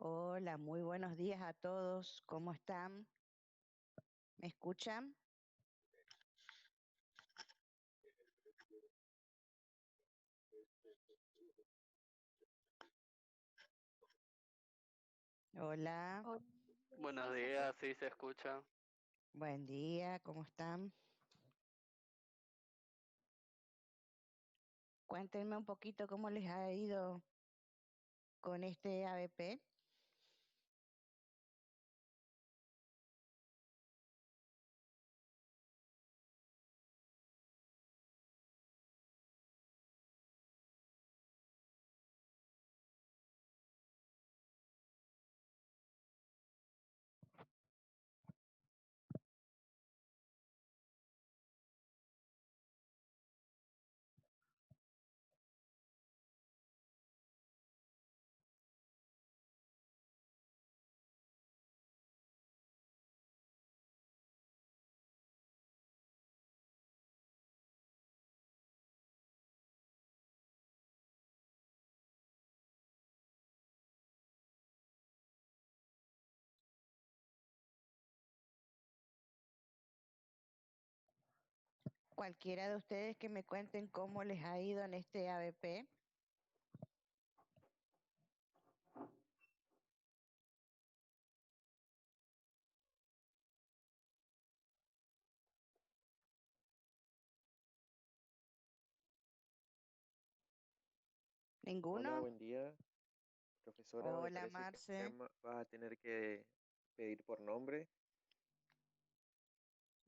Hola, muy buenos días a todos. ¿Cómo están? ¿Me escuchan? Hola, Hola, sí, Buenos se días, escucha. sí se escucha. buen día, ¿cómo están? Cuéntenme un poquito cómo les ha ido con este ABP. Cualquiera de ustedes que me cuenten cómo les ha ido en este ABP. Hola, ¿Ninguno? buen día. Profesora, me Hola, parece que Marce. vas a tener que pedir por nombre.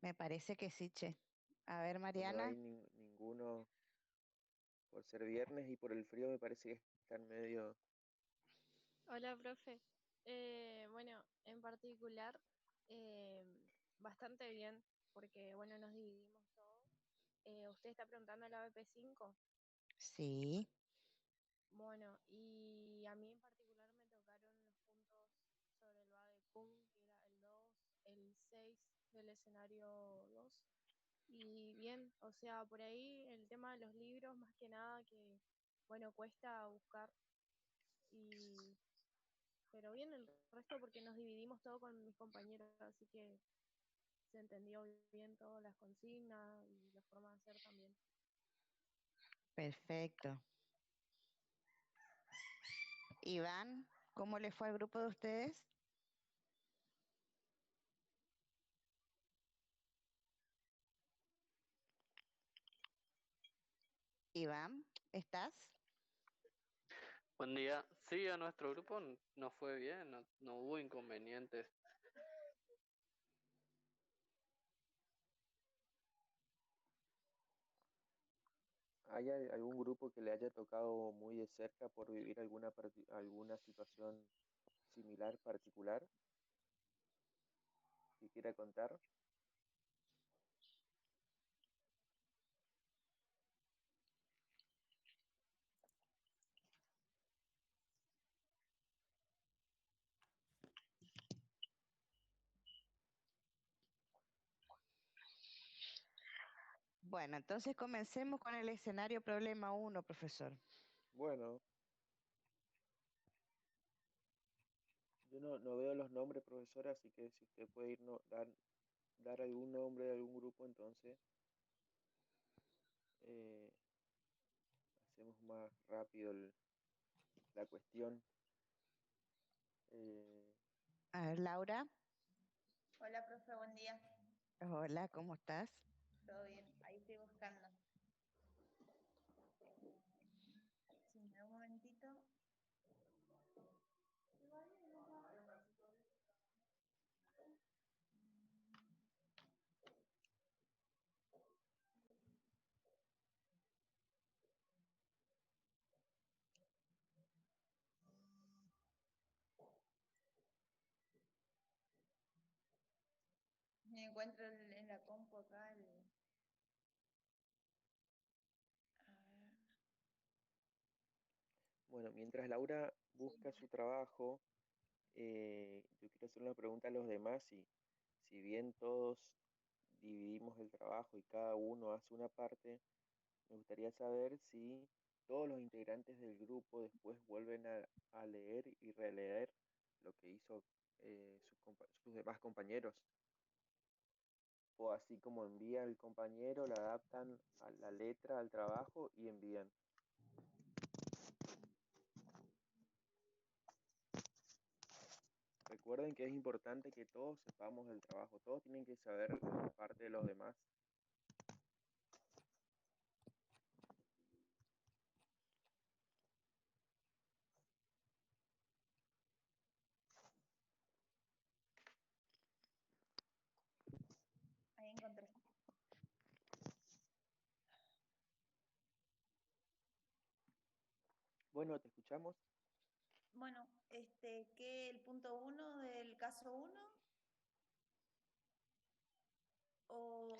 Me parece que sí, che. A ver, No hay Mariana. ninguno por ser viernes y por el frío me parece que están medio... Hola, profe. Bueno, en particular, eh, bastante bien, porque bueno, nos dividimos todos. Usted está preguntando la BP5. Sí, Bueno, y a mí en particular me tocaron los puntos sobre el Badepum, que era el 2, el 6 del escenario 2. Y bien, o sea, por ahí el tema de los libros, más que nada, que bueno, cuesta buscar. Y pero bien el resto porque nos dividimos todo con mis compañeros, así que se entendió bien todas las consignas y la forma de hacer también. perfecto. Iván, ¿cómo le fue al grupo de ustedes? Iván, ¿estás? Buen día. Sí, a nuestro grupo nos fue bien, no hubo inconvenientes. ¿Hay algún grupo que le haya tocado muy de cerca por vivir alguna situación similar, particular, que quiera contar? Bueno, entonces comencemos con el escenario problema uno, profesor. Bueno, yo no veo los nombres, profesora, así que si usted puede dar algún nombre de algún grupo, entonces eh, hacemos más rápido la cuestión. Eh, A ver, Laura. Hola, profe, buen día. Hola, ¿cómo estás? ¿Todo bien? Ahí estoy buscando. Si me da un momentito. Me encuentro en la compu acá. A ver. bueno, mientras Laura busca Sí. su trabajo, yo quiero hacer una pregunta a los demás. Si bien todos dividimos el trabajo y cada uno hace una parte, me gustaría saber si todos los integrantes del grupo después vuelven a leer y releer lo que hizo sus demás compañeros. O así como envía el compañero, la adaptan a la letra, al trabajo y envían. Recuerden que es importante que todos sepamos del trabajo, todos tienen que saber la parte de los demás. Ahí encontré. Bueno, te escuchamos. Bueno, ¿qué el punto 1 del caso 1?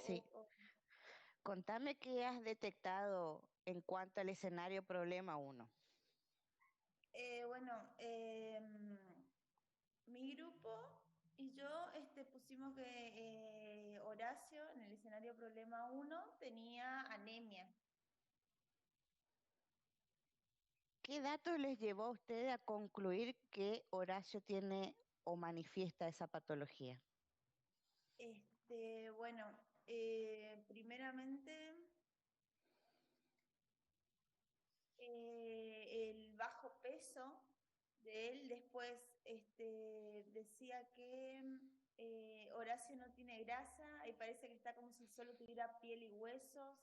Sí. Contame qué has detectado en cuanto al escenario problema 1. Bueno, mi grupo y yo pusimos que Horacio en el escenario problema 1 tenía anemia. ¿Qué datos les llevó a ustedes a concluir que Horacio tiene o manifiesta esa patología? Bueno, primeramente el bajo peso de él, después decía que Horacio no tiene grasa y parece que está como si solo tuviera piel y huesos,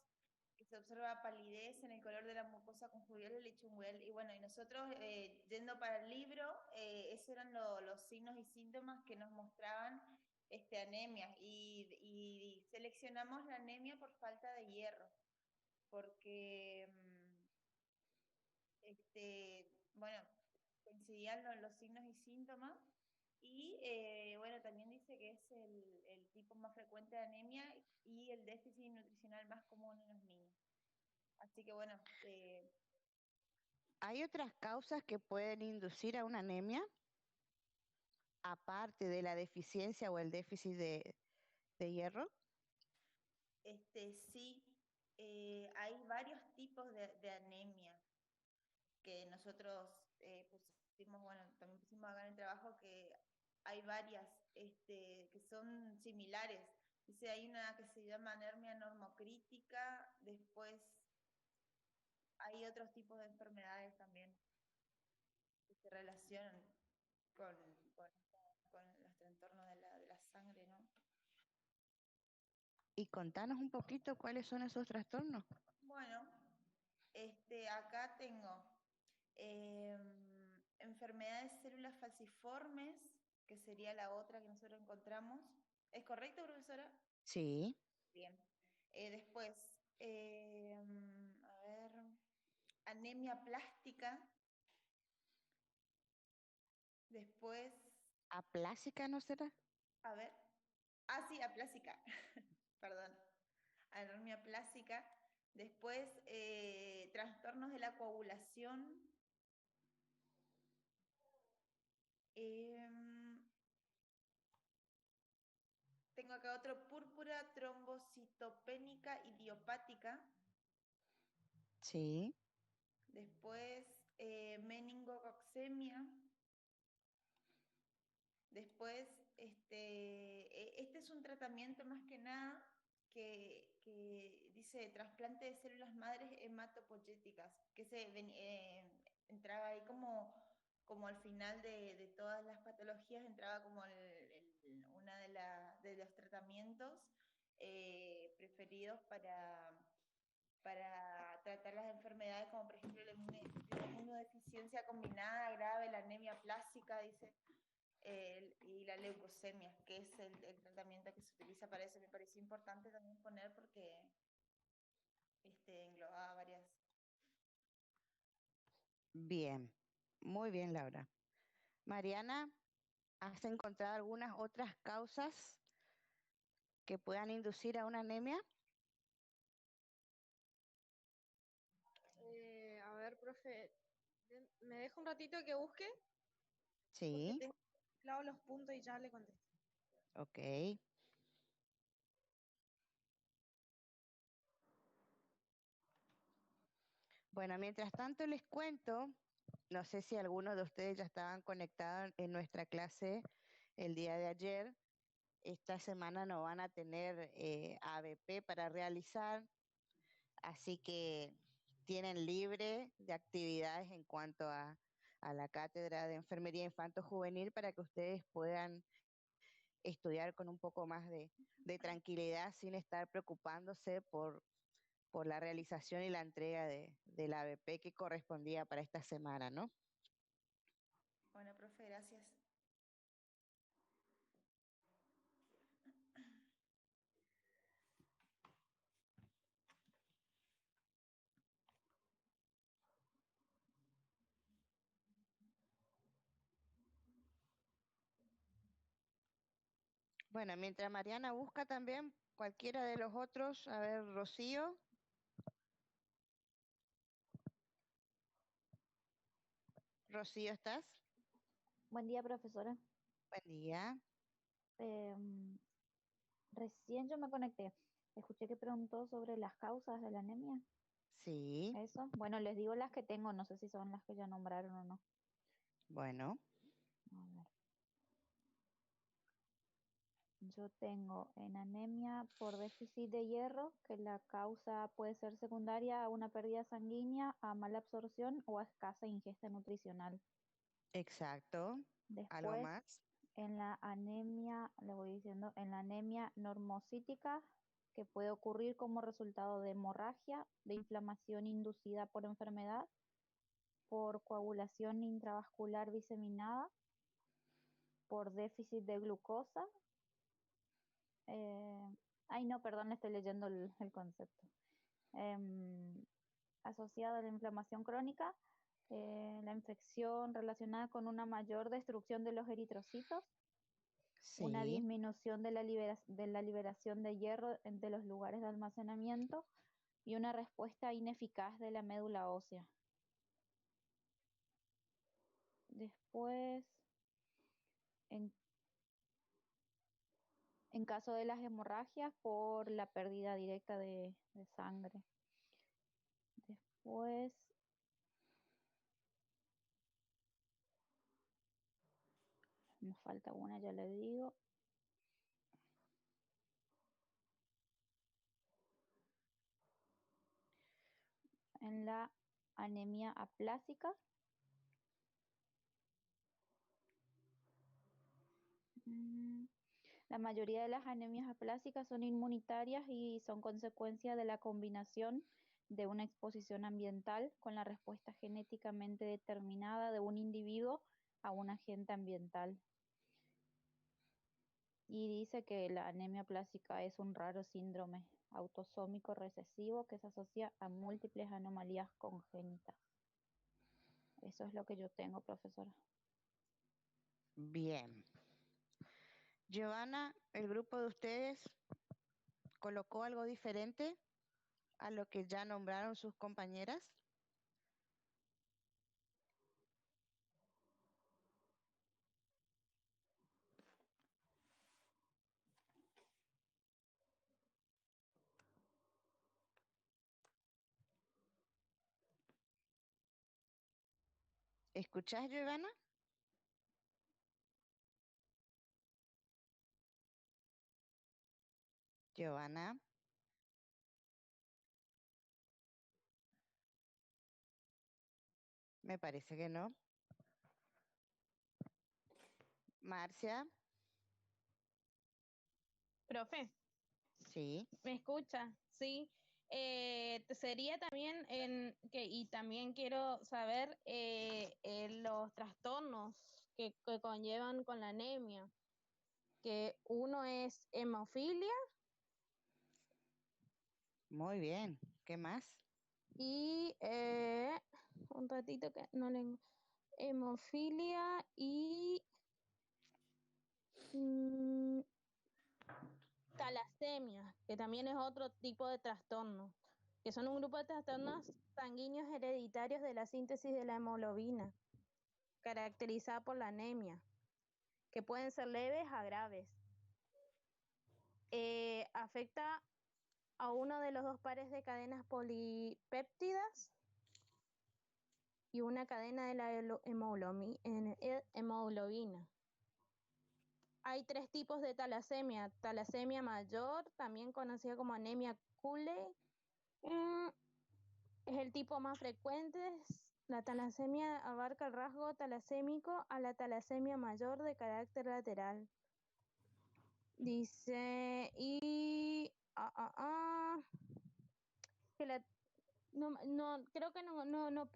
que se observa palidez en el color de la mucosa conjugal del lecho ungual. Y bueno, y nosotros yendo para el libro, esos eran los signos y síntomas que nos mostraban anemia y seleccionamos la anemia por falta de hierro, porque bueno, coincidían los signos y síntomas. Y bueno, también dice que es el tipo más frecuente de anemia y el déficit nutricional más común en los niños. Así que bueno. ¿Hay otras causas que pueden inducir a una anemia? Aparte de la deficiencia o el déficit de hierro. Sí, hay varios tipos de anemia que nosotros pusimos, bueno, también pusimos acá en el trabajo que hay varias que son similares. Dice, hay una que se llama anemia normocrítica, después hay otros tipos de enfermedades también que se relacionan con los trastornos de la sangre, ¿no? Y contanos un poquito cuáles son esos trastornos. Bueno, acá tengo enfermedades de células falciformes, que sería la otra que nosotros encontramos. ¿Es correcto, profesora? Sí. Bien. Después, a ver, anemia plástica. Después, ¿Aplásica no será? a ver. Ah, sí, aplásica. Perdón. Anemia plástica. Después, trastornos de la coagulación. Tengo acá otro, púrpura trombocitopénica idiopática. Sí. Después, meningococcemia. Después, este es un tratamiento más que nada que dice trasplante de células madres hematopoyéticas, que entraba ahí como al final de todas las patologías, entraba como una de los tratamientos preferidos para tratar las enfermedades como por ejemplo la inmunodeficiencia combinada grave, la anemia plástica, dice, y la leucemia, que es el tratamiento que se utiliza para eso. Me pareció importante también poner porque englobaba varias. Bien, muy bien, Laura. Mariana, ¿has encontrado algunas otras causas que puedan inducir a una anemia? A ver, profe, ¿me deja un ratito que busque? Porque Sí. tengo claro los puntos y ya le contesto. Ok. Bueno, mientras tanto les cuento No sé si algunos de ustedes ya estaban conectados en nuestra clase el día de ayer. Esta semana no van a tener ABP para realizar, así que tienen libre de actividades en cuanto a la cátedra de enfermería infanto-juvenil para que ustedes puedan estudiar con un poco más de tranquilidad sin estar preocupándose por la realización y la entrega del ABP que correspondía para esta semana, ¿no? Bueno, profe, gracias. Bueno, mientras Mariana busca también cualquiera de los otros, a ver, Rocío. Rocío, ¿estás? Buen día, profesora. Buen día. Em, Recién yo me conecté. Escuché que preguntó sobre las causas de la anemia. Sí, Eso. Bueno, les digo las que tengo, no sé si son las que ya nombraron o no. bueno, A ver. Yo tengo en anemia por déficit de hierro, que la causa puede ser secundaria a una pérdida sanguínea, a mala absorción o a escasa ingesta nutricional. exacto. ¿Algo Después, más? en la anemia, le voy diciendo, en la anemia normocítica, que puede ocurrir como resultado de hemorragia, de inflamación inducida por enfermedad, por coagulación intravascular diseminada, por déficit de glucosa. Ay, no, perdón, estoy leyendo el concepto. Asociada a la inflamación crónica, la infección relacionada con una mayor destrucción de los eritrocitos, una Sí, disminución de de la liberación de hierro de los lugares de almacenamiento y una respuesta ineficaz de la médula ósea. Después, en, en caso de las hemorragias, por la pérdida directa de sangre. Después, me falta una, ya le digo. En la anemia aplásica. La mayoría de las anemias aplásicas son inmunitarias y son consecuencia de la combinación de una exposición ambiental con la respuesta genéticamente determinada de un individuo a un agente ambiental. Y dice que la anemia plástica es un raro síndrome autosómico recesivo que se asocia a múltiples anomalías congénitas. Eso es lo que yo tengo, profesora. bien. Giovanna, ¿el grupo de ustedes colocó algo diferente a lo que ya nombraron sus compañeras? ¿Escuchás, Giovanna? Giovanna, me parece que no. Marcia, Profe, sí. ¿me escucha? Sí. Sería también y también quiero saber los trastornos que conllevan con la anemia, que uno es hemofilia Muy bien. ¿Qué más? y un ratito que no le hemofilia y mm, talasemia, que también es otro tipo de trastorno, que son un grupo de trastornos sanguíneos hereditarios de la síntesis de la hemoglobina, caracterizada por la anemia, que pueden ser leves a graves. Afecta a uno de los dos pares de cadenas polipéptidas y una cadena de la hemoglobina. Hay 3 tipos de talasemia. Talasemia mayor, también conocida como anemia Cooley, es el tipo más frecuente. La talasemia abarca el rasgo talasémico a la talasemia mayor de carácter lateral. Dice, que creo que no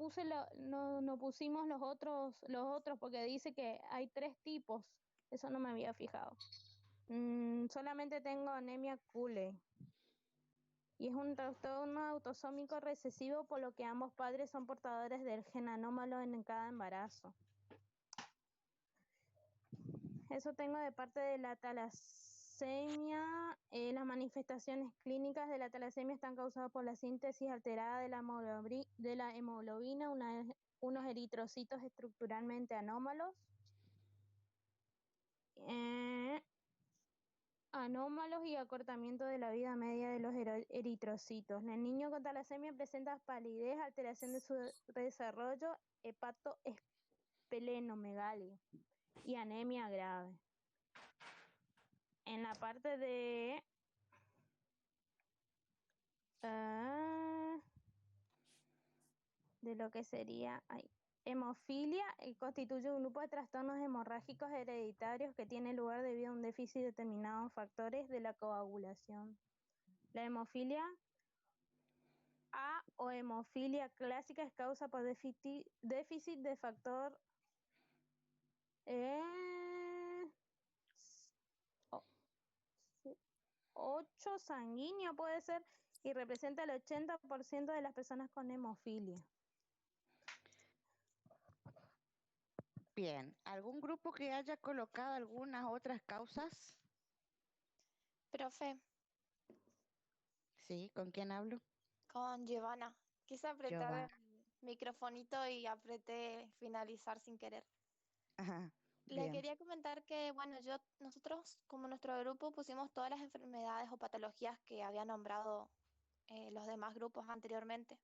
pusimos los otros porque dice que hay 3 tipos. Eso no me había fijado. Solamente tengo anemia Cooley. Y es un trastorno autosómico recesivo, por lo que ambos padres son portadores del gen anómalo en cada embarazo. Eso tengo de parte de la talasemia. Las manifestaciones clínicas de la talasemia están causadas por la síntesis alterada de la hemoglobina, unos eritrocitos estructuralmente anómalos. Anómalos y acortamiento de la vida media de los eritrocitos. El niño con talasemia presenta palidez, alteración de su desarrollo, hepatoesplenomegalia y anemia grave. En la parte de lo que sería hemofilia, constituye un grupo de trastornos hemorrágicos hereditarios que tiene lugar debido a un déficit de determinados factores de la coagulación. La hemofilia A o hemofilia clásica es causa por déficit de factor 8 sanguíneo, puede ser, y representa el 80% de las personas con hemofilia. Bien, ¿algún grupo que haya colocado algunas otras causas? Profe, Sí, ¿con quién hablo? con Giovanna. Quise apretar Giovanna. el microfonito y apreté finalizar sin querer. Ajá, Le bien. quería comentar que, bueno, nosotros como nuestro grupo pusimos todas las enfermedades o patologías que había nombrado los demás grupos anteriormente.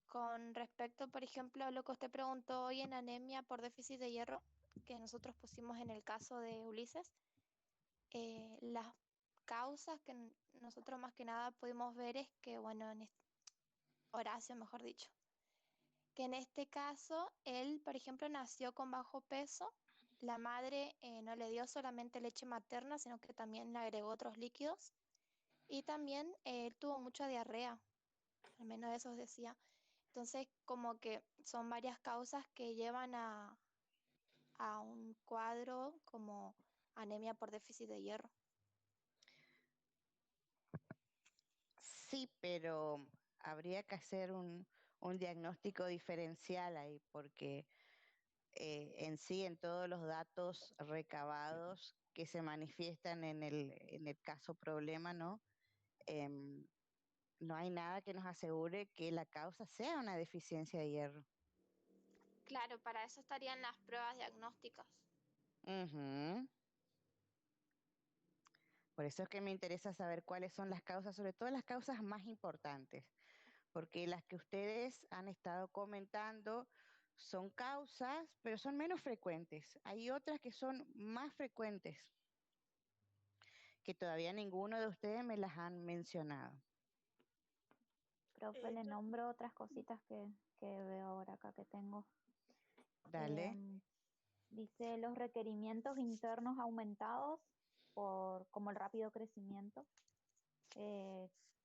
Con respecto, por ejemplo, a lo que usted preguntó hoy en anemia por déficit de hierro, que nosotros pusimos en el caso de Ulises, las causas que nosotros más que nada pudimos ver es que, bueno, Horacio, mejor dicho, que en este caso él, por ejemplo, nació con bajo peso, la madre no le dio solamente leche materna, sino que también le agregó otros líquidos y también él tuvo mucha diarrea, al menos eso decía. Entonces, como que son varias causas que llevan a un cuadro como anemia por déficit de hierro. Sí, pero habría que hacer un diagnóstico diferencial ahí, porque en sí, en todos los datos recabados que se manifiestan en el caso problema, ¿no? Em, no hay nada que nos asegure que la causa sea una deficiencia de hierro. Claro, para eso estarían las pruebas diagnósticas. Ujú. Por eso es que me interesa saber cuáles son las causas, sobre todo las causas más importantes, porque las que ustedes han estado comentando son causas, pero son menos frecuentes. Hay otras que son más frecuentes, que todavía ninguno de ustedes me las han mencionado. Profe, le nombro otras cositas que veo ahora acá que tengo. Dale. Dice los requerimientos internos aumentados como el rápido crecimiento.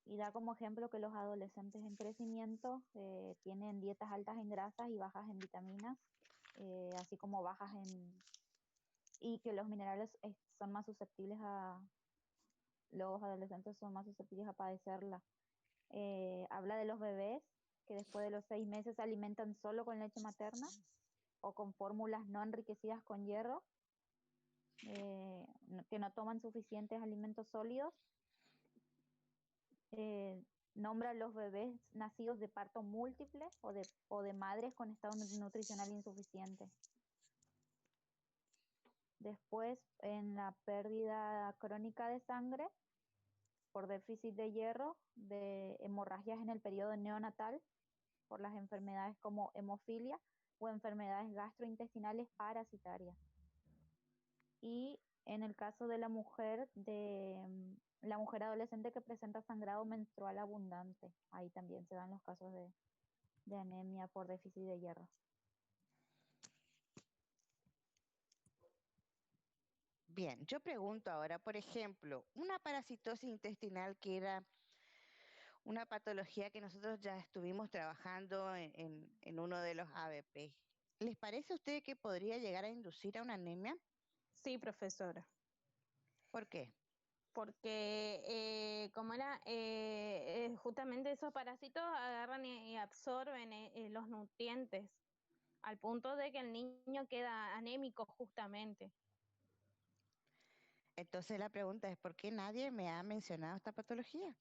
Y da como ejemplo que los adolescentes en crecimiento tienen dietas altas en grasas y bajas en vitaminas, así como bajas y que los minerales son más susceptibles los adolescentes son más susceptibles a padecerla. Habla de los bebés que después de los 6 meses se alimentan solo con leche materna o con fórmulas no enriquecidas con hierro, que no toman suficientes alimentos sólidos. Nombra los bebés nacidos de parto múltiple o de madres con estado nutricional insuficiente. Después, en la pérdida crónica de sangre por déficit de hierro, de hemorragias en el periodo neonatal, por las enfermedades como hemofilia o enfermedades gastrointestinales parasitarias. Y en el caso de la mujer adolescente que presenta sangrado menstrual abundante, ahí también se dan los casos de anemia por déficit de hierro. Bien, yo pregunto ahora, por ejemplo, una parasitosis intestinal que era una patología que nosotros ya estuvimos trabajando en uno de los ABP. ¿Les parece a usted que podría llegar a inducir a una anemia? Sí, profesora. ¿Por qué? Porque justamente esos parásitos agarran y absorben los nutrientes, al punto de que el niño queda anémico justamente. Entonces la pregunta es, ¿por qué nadie me ha mencionado esta patología?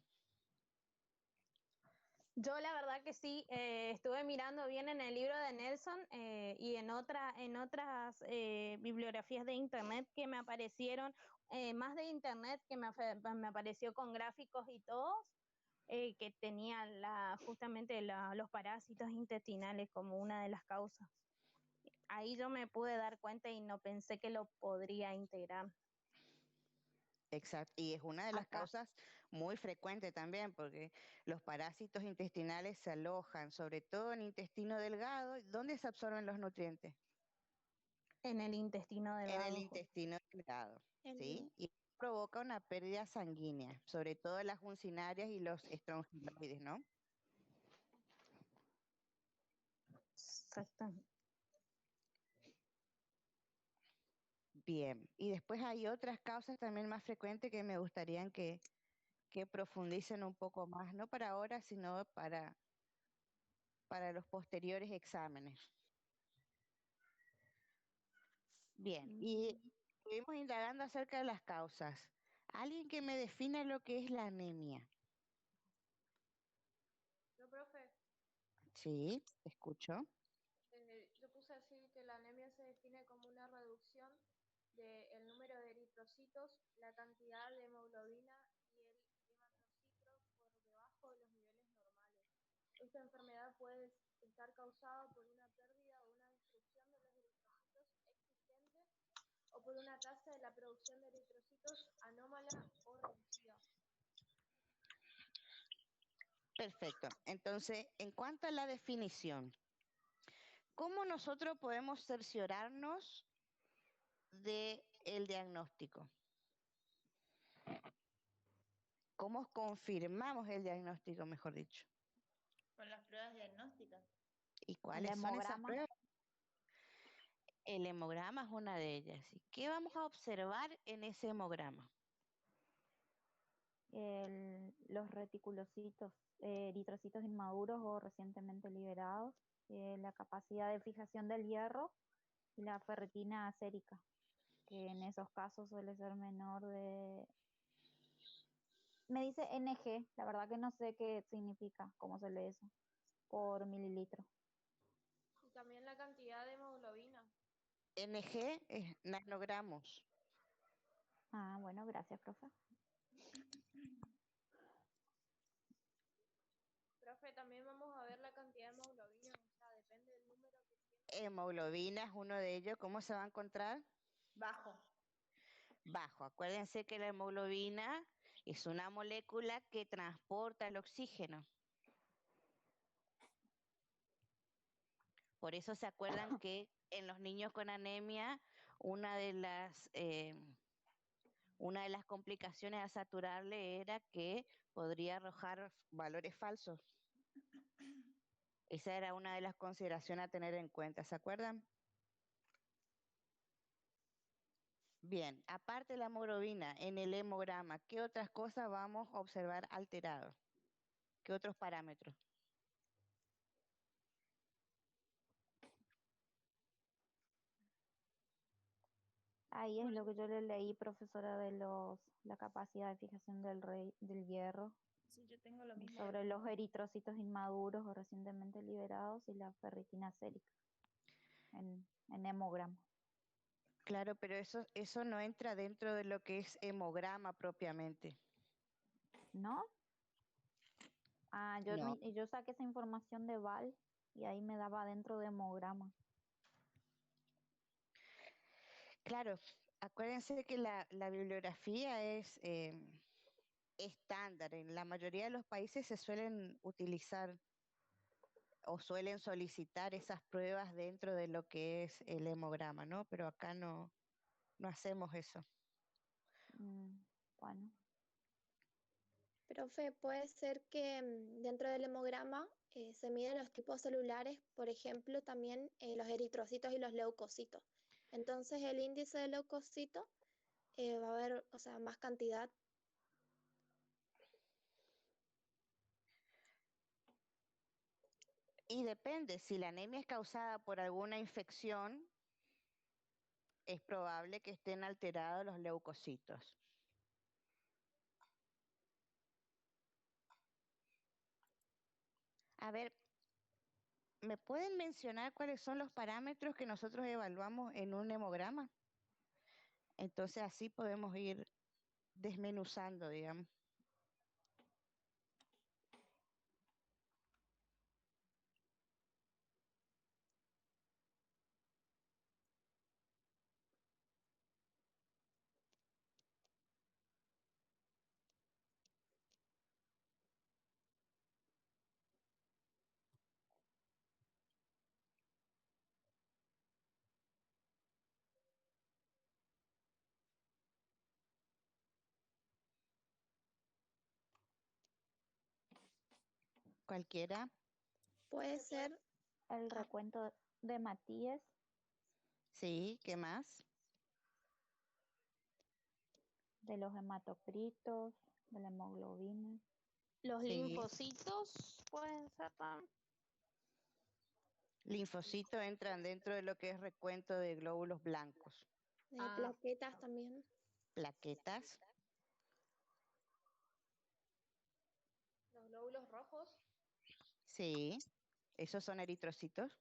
Yo la verdad que sí, estuve mirando bien en el libro de Nelson y en otras bibliografías de internet que me aparecieron, más de internet que me apareció con gráficos y todo, que tenían justamente los parásitos intestinales como una de las causas. Ahí yo me pude dar cuenta y no pensé que lo podría integrar. Exacto, y es una de las Acá, causas muy frecuentes también, porque los parásitos intestinales se alojan, sobre todo en intestino delgado. ¿Dónde se absorben los nutrientes? En el intestino En el delgado. intestino delgado, El- ¿sí? Y provoca una pérdida sanguínea, sobre todo las uncinarias y los estrongiloides, ¿no? Exacto. Bien, y después hay otras causas también más frecuentes que me gustaría que profundicen un poco más, no para ahora, sino para los posteriores exámenes. Bien, y estuvimos indagando acerca de las causas. Alguien que me defina lo que es la anemia. Yo, profe, Sí, te escucho. yo puse así que la anemia se define como una reducción del número de eritrocitos, la cantidad de hemoglobina y el hematocrito por debajo de los niveles normales. Esta enfermedad puede estar causada por una pérdida o una destrucción de los eritrocitos existentes o por una tasa de la producción de eritrocitos anómala o reducida. Perfecto. Entonces, en cuanto a la definición, ¿cómo nosotros podemos cerciorarnos del diagnóstico? ¿Cómo confirmamos el diagnóstico, mejor dicho? Con las pruebas diagnósticas. ¿Y el cuáles son esas hemograma, pruebas? El hemograma es una de ellas. ¿Y qué vamos a observar en ese hemograma? los reticulocitos, eritrocitos inmaduros o recientemente liberados, la capacidad de fijación del hierro y la ferritina sérica, que en esos casos suele ser menor de... Me dice NG, la verdad que no sé qué significa, cómo se lee eso, por mililitro. Y también la cantidad de hemoglobina. NG es nanogramos. Ah, bueno, gracias, profe. Profe, también vamos a ver la cantidad de hemoglobina, o sea, depende del número que tiene. Hemoglobina es uno de ellos. ¿Cómo se va a encontrar? Bajo. Bajo. Acuérdense que la hemoglobina es una molécula que transporta el oxígeno. Por eso se acuerdan que en los niños con anemia, una de las, eh, una de las complicaciones a saturarle era que podría arrojar valores falsos. Esa era una de las consideraciones a tener en cuenta, ¿se acuerdan? Bien, aparte de la hemoglobina, en el hemograma, ¿qué otras cosas vamos a observar alterados? ¿Qué otros parámetros? Ahí es lo que yo le leí, profesora, de la capacidad de fijación del hierro, Sí, yo tengo lo mismo. sobre los eritrocitos inmaduros o recientemente liberados y la ferritina sérica en hemograma. Claro, pero eso no entra dentro de lo que es hemograma propiamente. ¿No? Ah, No, yo saqué esa información de Val y ahí me daba dentro de hemograma. claro, acuérdense que la bibliografía es estándar. En la mayoría de los países se suelen utilizar o suelen solicitar esas pruebas dentro de lo que es el hemograma, ¿no? Pero acá no hacemos eso. Mm, bueno, Profe, puede ser que dentro del hemograma se miden los tipos celulares, por ejemplo, también los eritrocitos y los leucocitos. Entonces, el índice de leucocitos va a haber, o sea, más cantidad. Y depende, si la anemia es causada por alguna infección, es probable que estén alterados los leucocitos. A ver, ¿me pueden mencionar cuáles son los parámetros que nosotros evaluamos en un hemograma? Entonces así podemos ir desmenuzando, digamos. Cualquiera. Puede ser, el ah, recuento de Matías, Sí, ¿qué más? de los hematocritos, de la hemoglobina. Los Sí, linfocitos pueden ser también. linfocitos entran dentro de lo que es recuento de glóbulos blancos. Ah, plaquetas también. Plaquetas, Los glóbulos rojos. sí, esos son eritrocitos.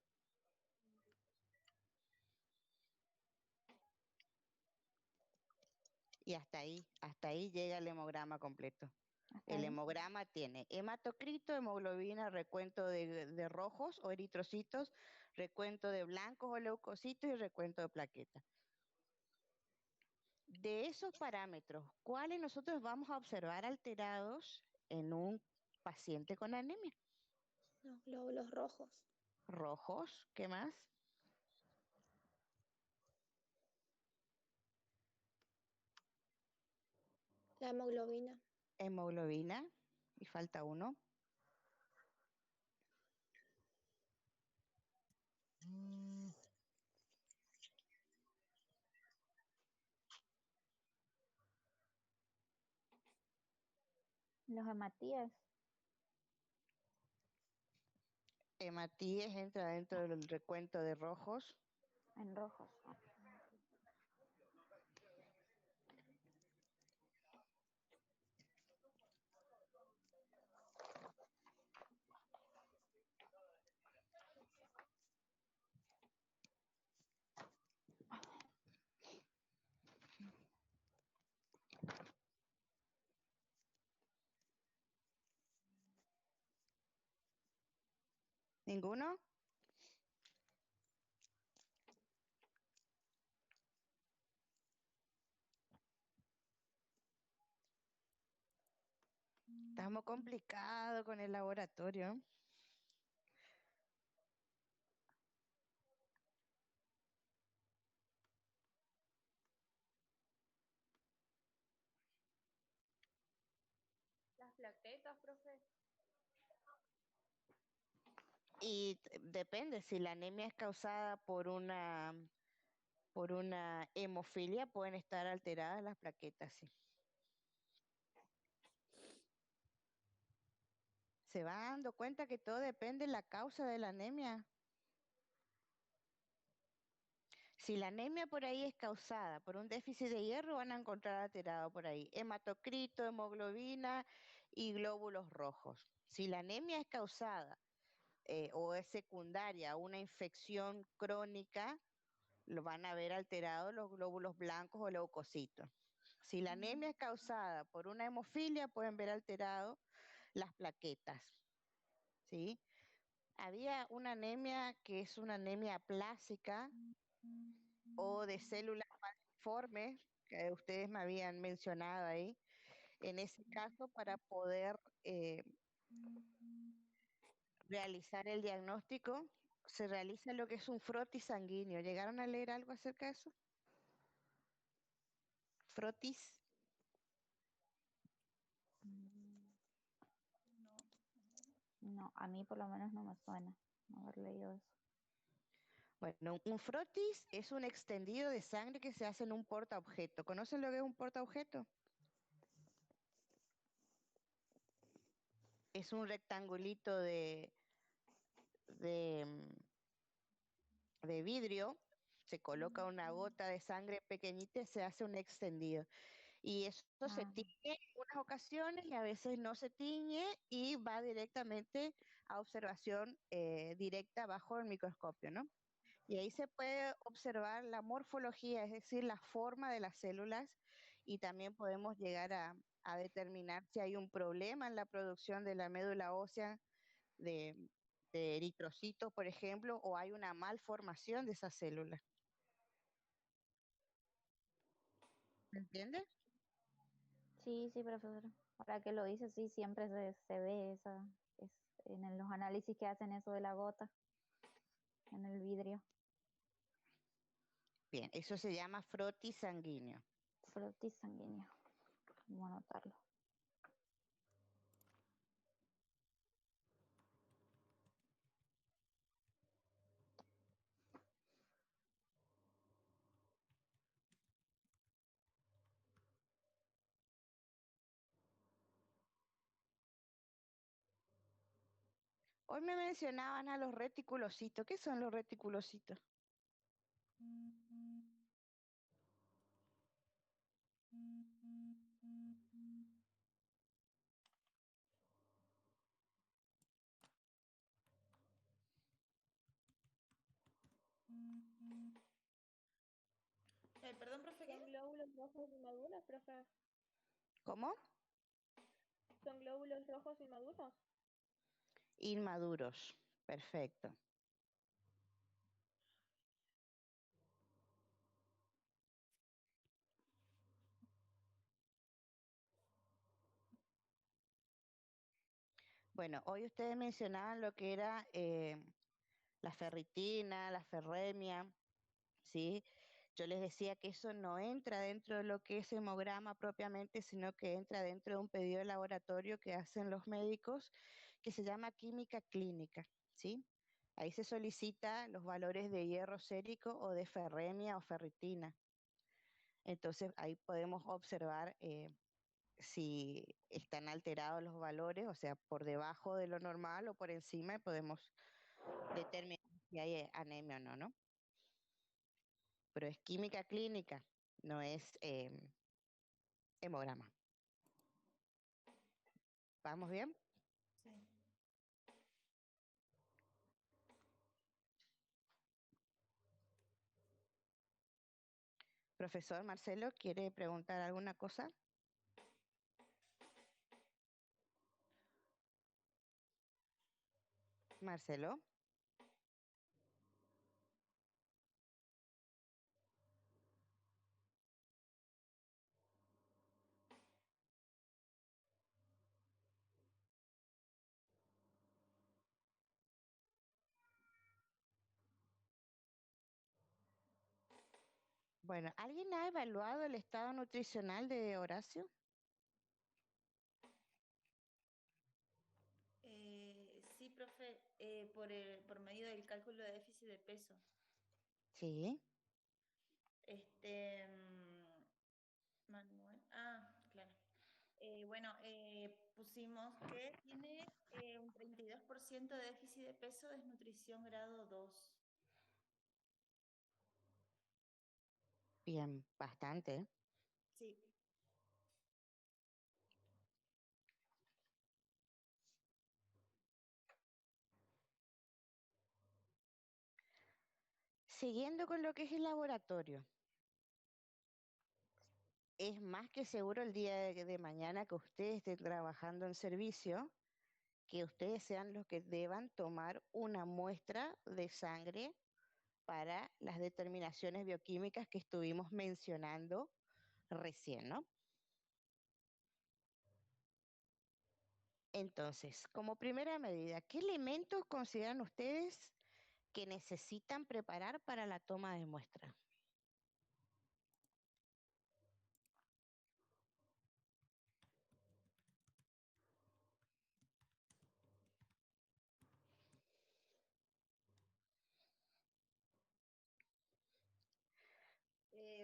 Y hasta ahí llega el hemograma completo. Hasta El ahí. hemograma tiene hematocrito, hemoglobina, recuento de rojos o eritrocitos, recuento de blancos o leucocitos y recuento de plaquetas. De esos parámetros, ¿cuáles nosotros vamos a observar alterados en un paciente con anemia? Los glóbulos rojos. Rojos, ¿qué más? La hemoglobina. Hemoglobina, y falta uno. Los hematíes Hematíes entra dentro del recuento de rojos. en rojos. Ah, ¿Ninguno? Estamos complicados con el laboratorio. Las plaquetas, profe. Y depende, si la anemia es causada por una hemofilia, pueden estar alteradas las plaquetas, sí. ¿Se va dando cuenta que todo depende de la causa de la anemia? Si la anemia por ahí es causada por un déficit de hierro, van a encontrar alterado por ahí hematocrito, hemoglobina y glóbulos rojos. Si la anemia es causada o es secundaria a una infección crónica, lo van a ver alterados los glóbulos blancos o leucocitos. Si la anemia es causada por una hemofilia, pueden ver alterados las plaquetas. ¿sí? Había una anemia que es una anemia plástica o de células falciformes, que ustedes me habían mencionado ahí. En ese caso, para poder realizar el diagnóstico, se realiza lo que es un frotis sanguíneo. ¿Llegaron a leer algo acerca de eso? Frotis. Mm, No. No, a mí por lo menos no me suena no haber leído eso. Bueno, un frotis es un extendido de sangre que se hace en un portaobjeto. ¿Conocen lo que es un portaobjeto? Es un rectangulito de, de vidrio, se coloca una gota de sangre pequeñita y se hace un extendido. Y eso se Ah, tiñe en unas ocasiones y a veces no se tiñe y va directamente a observación directa bajo el microscopio, ¿no? Y ahí se puede observar la morfología, es decir, la forma de las células y también podemos llegar a determinar si hay un problema en la producción de la médula ósea de, de eritrocitos, por ejemplo, o hay una malformación de esas células. ¿Me entiendes? sí, sí, profesor. Ahora que lo dice, sí, siempre se ve esa, es, los análisis que hacen eso de la gota en el vidrio. Bien, eso se llama frotis sanguíneo. Frotis sanguíneo. Vamos a anotarlo. Hoy me mencionaban a los reticulocitos. ¿Qué son los reticulocitos? Perdón, profe, ¿qué? ¿Son glóbulos rojos inmaduros, profe? ¿Cómo? ¿Son glóbulos rojos inmaduros? Inmaduros. Perfecto. Bueno, hoy ustedes mencionaban lo que era la ferritina, la ferremia, ¿sí? Yo les decía que eso no entra dentro de lo que es hemograma propiamente, sino que entra dentro de un pedido de laboratorio que hacen los médicos, que se llama química clínica, ¿sí? Ahí se solicita los valores de hierro sérico o de ferremia o ferritina. Entonces ahí podemos observar si están alterados los valores, o sea, por debajo de lo normal o por encima, y podemos determinar si hay anemia o no, ¿no? Pero es química clínica, no es hemograma. ¿Vamos bien? Sí. Profesor Marcelo, ¿quiere preguntar alguna cosa? Marcelo. Bueno, ¿alguien ha evaluado el estado nutricional de Horacio? Sí, profe, por medio del cálculo de déficit de peso. Sí. Manuel. Ah, claro. Bueno, pusimos que tiene un 32% de déficit de peso, desnutrición grado 2. Bien, bastante. Sí. Siguiendo con lo que es el laboratorio, es más que seguro el día de mañana que usted esté trabajando en servicio, que ustedes sean los que deban tomar una muestra de sangre para las determinaciones bioquímicas que estuvimos mencionando recién, ¿no? Entonces, como primera medida, ¿qué elementos consideran ustedes que necesitan preparar para la toma de muestra?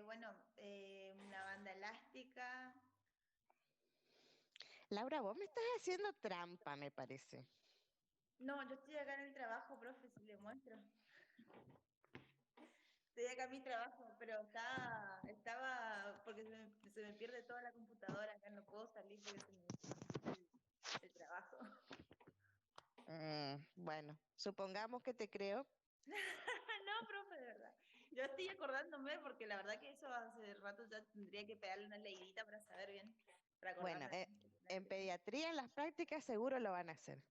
Bueno, una banda elástica. Laura, vos me estás haciendo trampa, me parece. No, yo estoy acá en el trabajo, profe, si le muestro. Estoy acá en mi trabajo, pero estaba, porque se me pierde toda la computadora, acá no puedo salir porque se me el trabajo. Bueno, supongamos que te creo. No, profe, de verdad. Yo estoy acordándome porque la verdad que eso hace rato ya tendría que pegarle una leidita para saber bien, para Bueno, acordarme. en pediatría, en las prácticas, seguro lo van a hacer.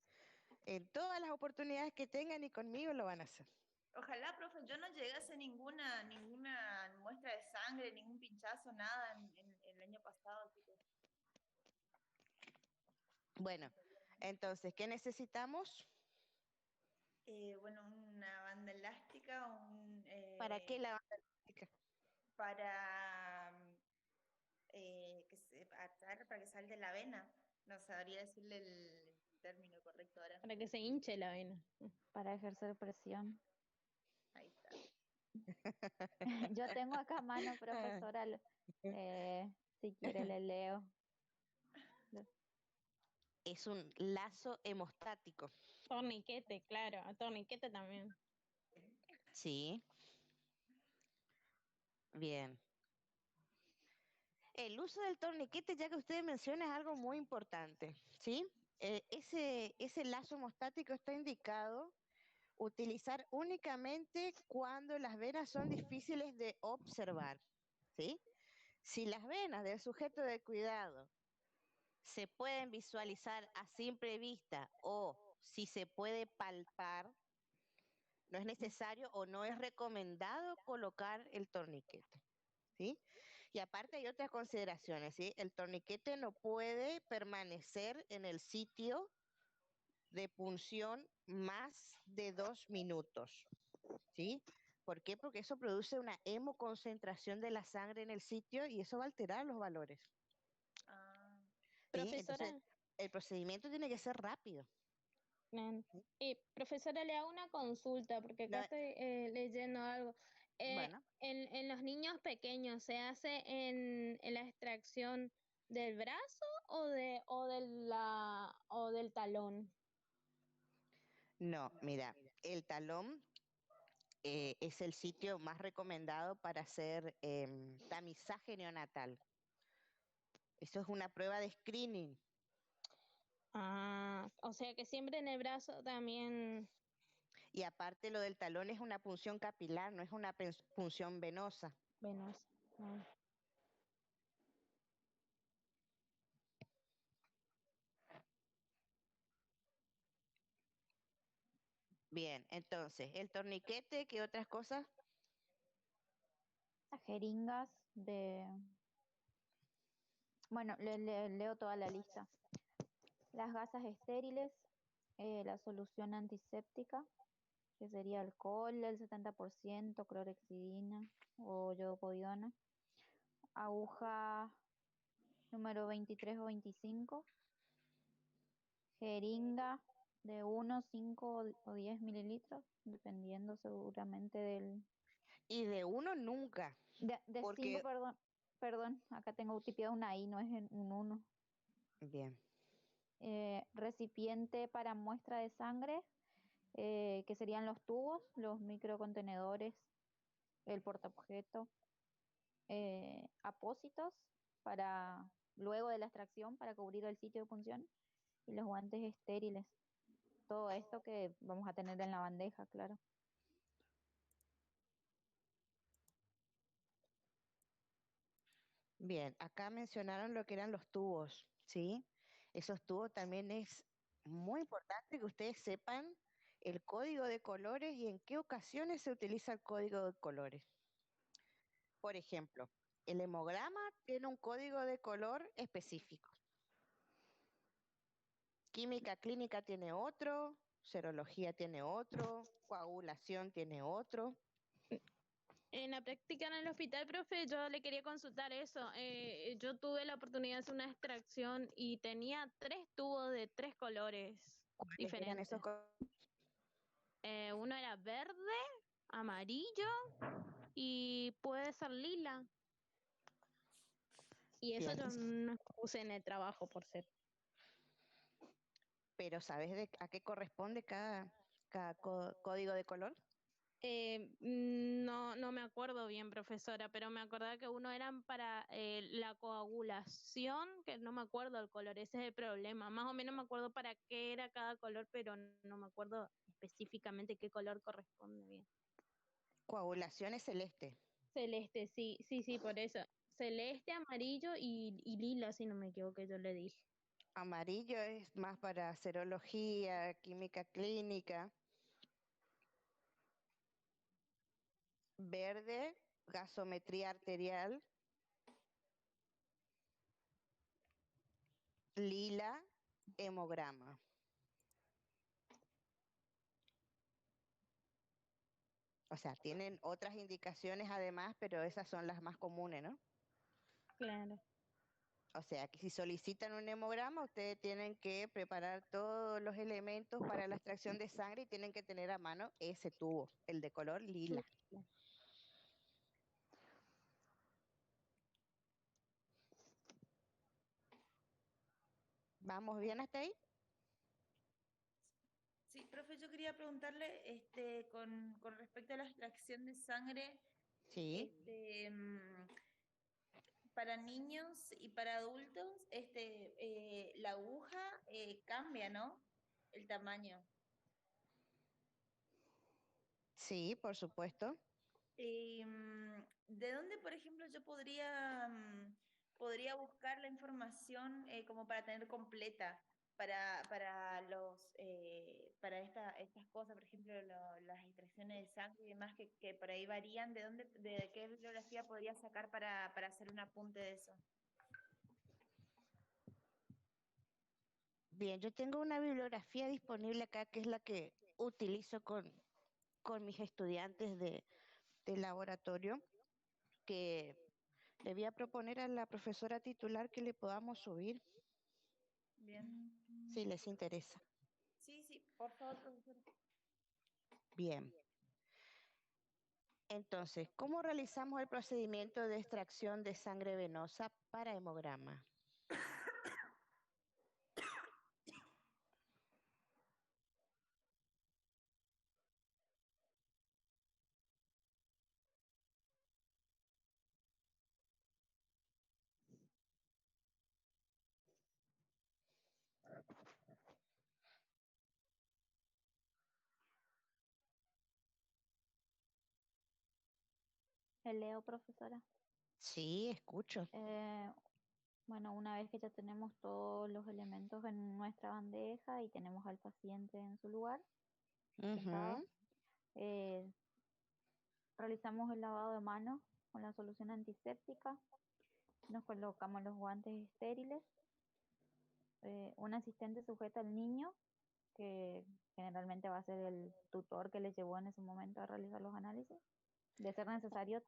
En todas las oportunidades que tengan y conmigo lo van a hacer. Ojalá, profe, yo no llegué a hacer ninguna muestra de sangre, ningún pinchazo, nada en el año pasado, así que Bueno, entonces, ¿qué necesitamos? bueno, una banda elástica, ¿Para qué la banda elástica? para para que salga de la vena. No sabría decirle el término correcto ahora. Para que se hinche la vena. Para ejercer presión. Ahí está. Yo tengo acá a mano, profesora, si quiere le leo. Es un lazo hemostático. Torniquete, claro, torniquete también. Sí. Bien. El uso del torniquete, ya que usted menciona, es algo muy importante, ¿sí? Ese lazo hemostático está indicado utilizar únicamente cuando las venas son difíciles de observar, ¿sí? Si las venas del sujeto de cuidado se pueden visualizar a simple vista o si se puede palpar, no es necesario o no es recomendado colocar el torniquete, ¿sí? Y aparte hay otras consideraciones, ¿sí? El torniquete no puede permanecer en el sitio de punción más de 2 minutos, ¿sí? ¿Por qué? Porque eso produce una hemoconcentración de la sangre en el sitio y eso va a alterar los valores, Ah, ¿sí? Profesora, Entonces, el procedimiento tiene que ser rápido. bien. ¿Sí? Profesora, le hago una consulta porque acá No, estoy leyendo algo. bueno, En los niños pequeños, ¿se hace en la extracción del brazo o del talón? no, mira, el talón es el sitio más recomendado para hacer tamizaje neonatal. Eso es una prueba de screening. Ah, o sea que siempre en el brazo también. Y aparte lo del talón es una punción capilar, no es una punción venosa. Venosa. Ah. Bien, entonces, el torniquete, ¿qué otras cosas? Las jeringas bueno, leo toda la lista. Las gasas estériles, la solución antiséptica, que sería alcohol, el 70%, clorexidina o yodopovidona. Aguja número 23 o 25. Jeringa de 1, 5 o 10 mililitros, dependiendo seguramente del... Y de uno nunca, De 5, porque, perdón, acá tengo tipiado una I, no es un 1. bien, Recipiente para muestra de sangre, que serían los tubos, los microcontenedores, el portaobjeto, apósitos para luego de la extracción para cubrir el sitio de punción y los guantes estériles. Todo esto que vamos a tener en la bandeja, claro. bien. Acá mencionaron lo que eran los tubos, ¿sí? Esos tubos también es muy importante que ustedes sepan el código de colores y en qué ocasiones se utiliza el código de colores. Por ejemplo, el hemograma tiene un código de color específico. Química clínica tiene otro, serología tiene otro, coagulación tiene otro. En la práctica en el hospital, profe, yo le quería consultar eso. Yo tuve la oportunidad de hacer una extracción y tenía 3 tubos de 3 colores ¿Cuáles eran esos diferentes. Uno era verde, amarillo y puede ser lila. Y eso Bien, yo no puse en el trabajo por ser. pero ¿sabes a qué corresponde cada código de color? No me acuerdo bien, profesora, pero me acordaba que uno eran para la coagulación, que no me acuerdo el color, ese es el problema. Más o menos me acuerdo para qué era cada color, pero no me acuerdo específicamente qué color corresponde bien. Coagulación es celeste. Celeste, sí, por eso. Celeste, amarillo y lila, si no me equivoco, yo le dije. Amarillo es más para serología, química clínica. Verde, gasometría arterial. Lila, hemograma. O sea, tienen otras indicaciones además, pero esas son las más comunes, ¿no? Claro. O sea, que si solicitan un hemograma, ustedes tienen que preparar todos los elementos para la extracción de sangre y tienen que tener a mano ese tubo, el de color lila. ¿Vamos bien hasta ahí? Sí, profe, yo quería preguntarle, con respecto a la extracción de sangre, Sí. para niños y para adultos, la aguja cambia, ¿no? El tamaño. Sí, por supuesto. ¿De dónde, por ejemplo, yo podría buscar la información como para tener completa para estas cosas, por ejemplo, las extracciones de sangre y demás que por ahí varían? ¿De qué bibliografía podría sacar para hacer un apunte de eso? Bien, yo tengo una bibliografía disponible acá que es la que utilizo con mis estudiantes de laboratorio, que le voy a proponer a la profesora titular que le podamos subir, Bien. si les interesa. Sí, por favor, profesor. Bien. Entonces, ¿cómo realizamos el procedimiento de extracción de sangre venosa para hemograma? Leo, profesora. Sí, escucho. Bueno, una vez que ya tenemos todos los elementos en nuestra bandeja y tenemos al paciente en su lugar, sentado, eh, realizamos el lavado de manos con la solución antiséptica, nos colocamos los guantes estériles, un asistente sujeta al niño, que generalmente va a ser el tutor que le llevó en ese momento a realizar los análisis. De ser necesario,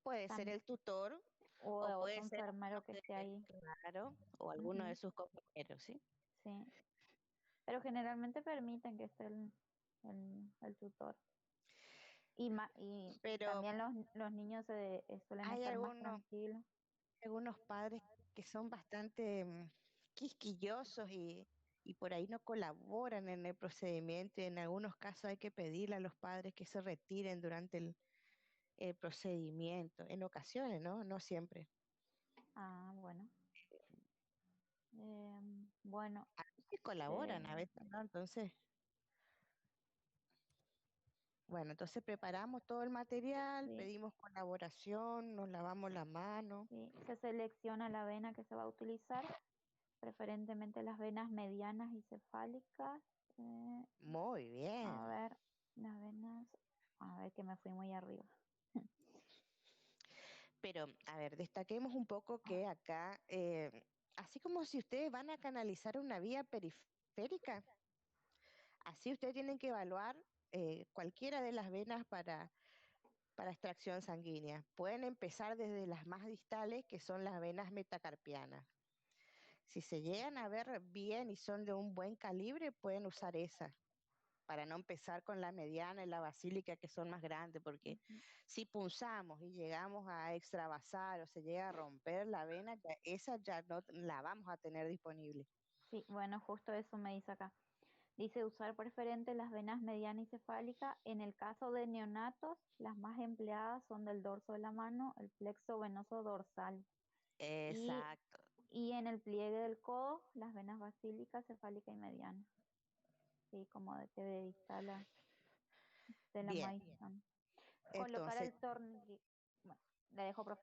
Puede ser el tutor o o de otro puede ser enfermero que alguno esté ahí. claro, o alguno de Ujú, sus compañeros, ¿sí? sí, pero generalmente permiten que esté el tutor. Y Pero también los niños suelen hay estar más tranquilos. algunos padres que son bastante quisquillosos y por ahí no colaboran en el procedimiento y en algunos casos hay que pedirle a los padres que se retiren durante el procedimiento, en ocasiones, ¿no? No siempre. Ah, bueno. Bueno, Que colaboran a veces, ¿no? Entonces, bueno, entonces preparamos todo el material, sí, pedimos colaboración, nos lavamos la mano. sí, se selecciona la vena que se va a utilizar preferentemente las venas medianas y cefálicas. Muy bien. A ver, las venas, a ver que me fui muy arriba. Pero, a ver, destaquemos un poco que acá, así como si ustedes van a canalizar una vía periférica, así ustedes tienen que evaluar cualquiera de las venas para extracción sanguínea. Pueden empezar desde las más distales, que son las venas metacarpianas. Si se llegan a ver bien y son de un buen calibre, pueden usar esa, para no empezar con la mediana y la basílica, que son más grandes, porque Ujú. si punzamos y llegamos a extravasar o se llega a romper la vena, esa ya no la vamos a tener disponible. Sí, bueno, justo eso me dice acá. Dice usar preferente las venas mediana y cefálica. En el caso de neonatos, las más empleadas son del dorso de la mano, el plexo venoso dorsal. Y, Exacto. y en el pliegue del codo, las venas basílica, cefálica y mediana. Sí, como de que de distal de la Bien, más distante. Colocar entonces, el torniquete. Bueno, le dejo, profe.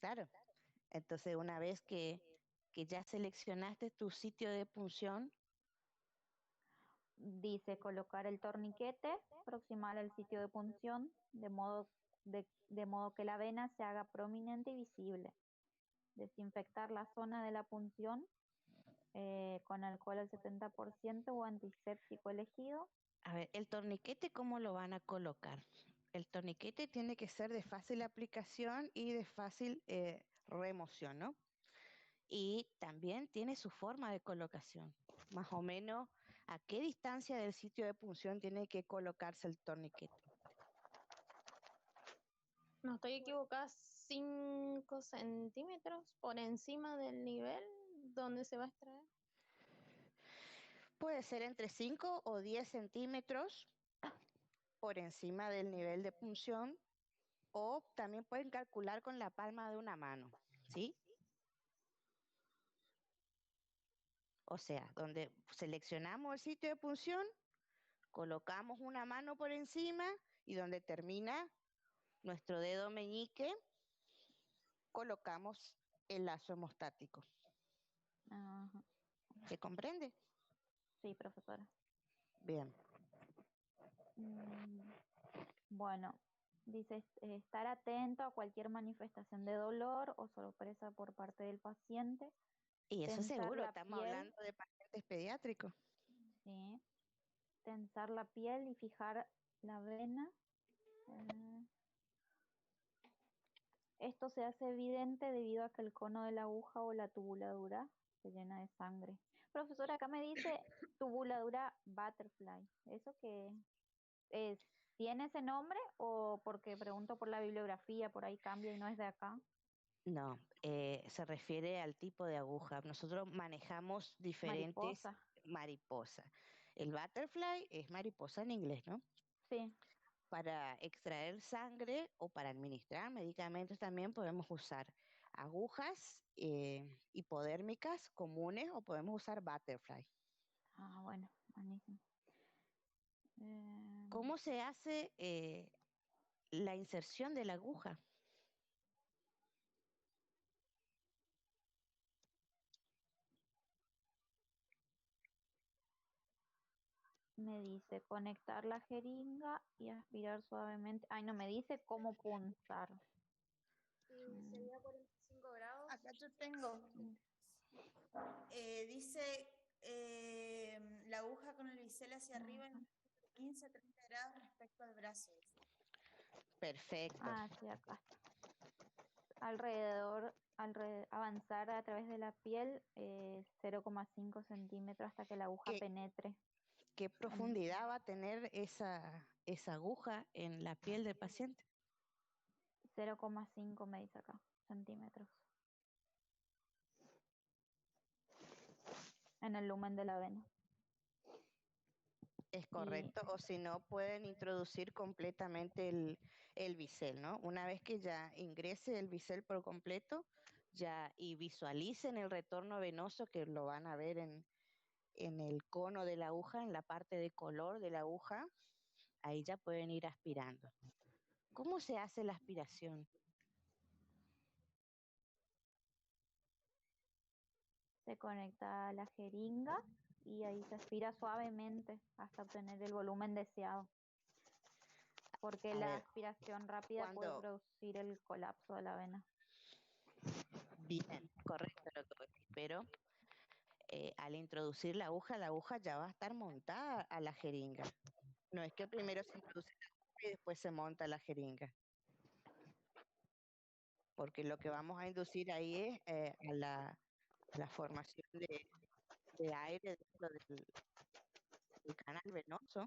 claro, entonces una vez que ya seleccionaste tu sitio de punción, Dice colocar el torniquete proximal al sitio de punción, de modo que la vena se haga prominente y visible. Desinfectar la zona de la punción con alcohol al 70% o antiséptico elegido. a ver, el torniquete, ¿cómo lo van a colocar? El torniquete tiene que ser de fácil aplicación y de fácil remoción, ¿no? Y también tiene su forma de colocación. Más o menos, ¿a qué distancia del sitio de punción tiene que colocarse el torniquete? No estoy equivocada, 5 centímetros por encima del nivel donde se va a extraer. Puede ser entre 5 o 10 centímetros por encima del nivel de punción, o también pueden calcular con la palma de una mano, ¿sí? O sea, donde seleccionamos el sitio de punción, colocamos una mano por encima y donde termina nuestro dedo meñique, colocamos el lazo hemostático. Ajá. ¿Se comprende? Sí, profesora. Bien. Mm, Bueno, dice estar atento a cualquier manifestación de dolor o sorpresa por parte del paciente, Y eso tensar seguro, la estamos piel, hablando de pacientes pediátricos. sí, tensar la piel y fijar la vena. eh, Esto se hace evidente debido a que el cono de la aguja o la tubuladura se llena de sangre. Profesora, acá me dice tubuladura butterfly. ¿Eso qué es? ¿Tiene ese nombre o porque pregunto por la bibliografía, por ahí cambia y no es de acá? No, se refiere al tipo de aguja. Nosotros manejamos diferentes Mariposa. mariposas. El butterfly es mariposa en inglés, ¿no? Sí. Para extraer sangre o para administrar medicamentos también podemos usar agujas hipodérmicas comunes o podemos usar butterfly. Ah, bueno, buenísimo. Eh, ¿Cómo se hace la inserción de la aguja? Me dice conectar la jeringa y aspirar suavemente. Ay, no, me dice cómo punzar. Y Mm, sería 45 grados. Acá yo tengo, mm. dice la aguja con el bisel hacia arriba en Ajá. 15 a 30 grados respecto al brazo. Perfecto. Ah, sí, acá está. Avanzar a través de la piel 0,5 centímetros hasta que la aguja ¿Qué, penetre. qué En profundidad va a tener esa aguja en la piel del paciente? 0,5 me dice acá, centímetros. En el lumen de la vena. Es Y correcto, o si no, pueden introducir completamente el bisel, ¿no? Una vez que ya ingrese el bisel por completo, ya y visualicen el retorno venoso, que lo van a ver en el cono de la aguja, en la parte de color de la aguja, ahí ya pueden ir aspirando. ¿Cómo se hace la aspiración? Se conecta a la jeringa y ahí se aspira suavemente hasta obtener el volumen deseado, porque A la ver, aspiración rápida puede cuando, producir el colapso de la vena. bien, correcto lo que vos decís, pero al introducir la aguja ya va a estar montada a la jeringa. No es que primero se introduce la aguja y después se monta la jeringa, porque lo que vamos a inducir ahí es a la formación de aire dentro del canal venoso.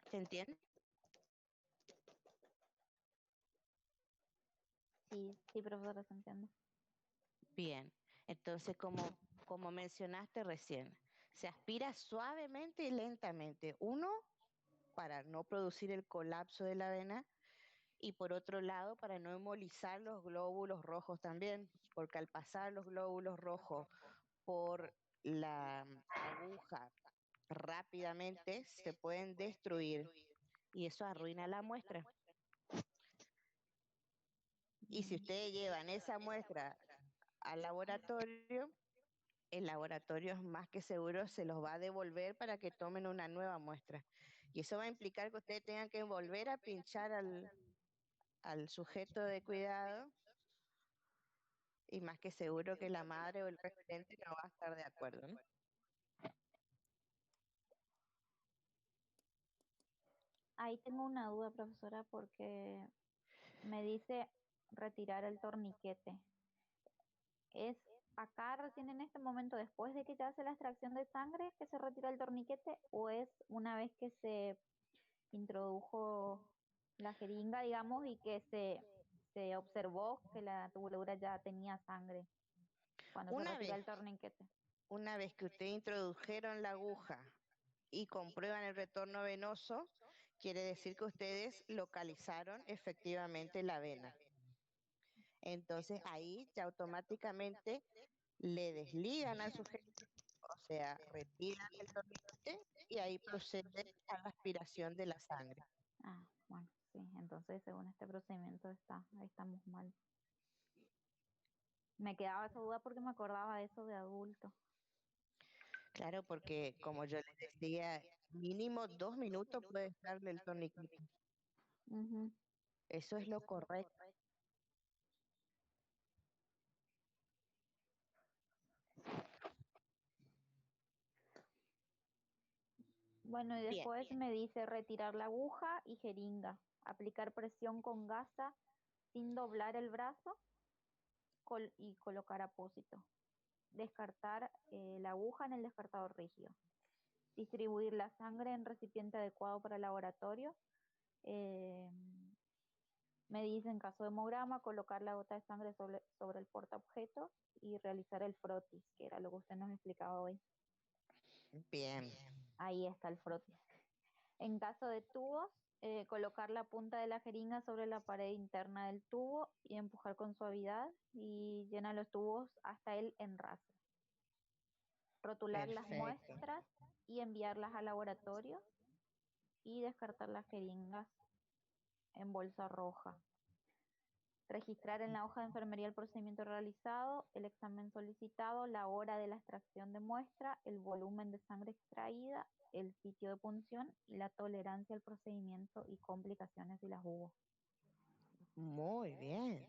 ¿Se entiende? Sí, sí, profesora, se entiende. Bien, entonces como mencionaste recién, se aspira suavemente y lentamente. Uno, para no producir el colapso de la vena y por otro lado, para no hemolizar los glóbulos rojos también, porque al pasar los glóbulos rojos por la aguja rápidamente se pueden destruir y eso arruina la muestra. Y si ustedes llevan esa muestra al laboratorio, el laboratorio es más que seguro se los va a devolver para que tomen una nueva muestra. Y eso va a implicar que ustedes tengan que volver a pinchar al sujeto de cuidado y más que seguro que la madre o el referente no va a estar de acuerdo, ¿no? Ahí tengo una duda, profesora, porque me dice retirar el torniquete. ¿Es acá recién en este momento, después de que se hace la extracción de sangre, que se retira el torniquete, o es una vez que se introdujo la jeringa, digamos, y que se observó que la tubuladura ya tenía sangre cuando se Una retira vez, el torniquete? una vez que ustedes introdujeron la aguja y comprueban el retorno venoso, quiere decir que ustedes localizaron efectivamente la vena. Entonces ahí ya automáticamente le desligan al sujeto, o sea, retiran el torniquete y ahí procede a la aspiración de la sangre. Ah, bueno, sí, entonces según este procedimiento ahí estamos mal. Me quedaba esa duda porque me acordaba de eso de adulto. Claro, porque como yo les decía, mínimo 2 minutos puede estarle el torniquete. Ujú. Eso es lo correcto. Bueno, y Bien, después me dice retirar la aguja y jeringa, aplicar presión con gasa sin doblar el brazo y colocar apósito. Descartar la aguja en el descartador rígido. Distribuir la sangre en recipiente adecuado para el laboratorio. Eh, Me dice en caso de hemograma, colocar la gota de sangre sobre el portaobjetos y realizar el frotis, que era lo que usted nos explicaba hoy. bien. Ahí está el frotis. En caso de tubos, colocar la punta de la jeringa sobre la pared interna del tubo y empujar con suavidad y llenar los tubos hasta el enrase. Rotular las Perfecto. muestras y enviarlas al laboratorio y descartar las jeringas en bolsa roja. Registrar en la hoja de enfermería el procedimiento realizado, el examen solicitado, la hora de la extracción de muestra, el volumen de sangre extraída, el sitio de punción y la tolerancia al procedimiento y complicaciones si las hubo. Muy bien.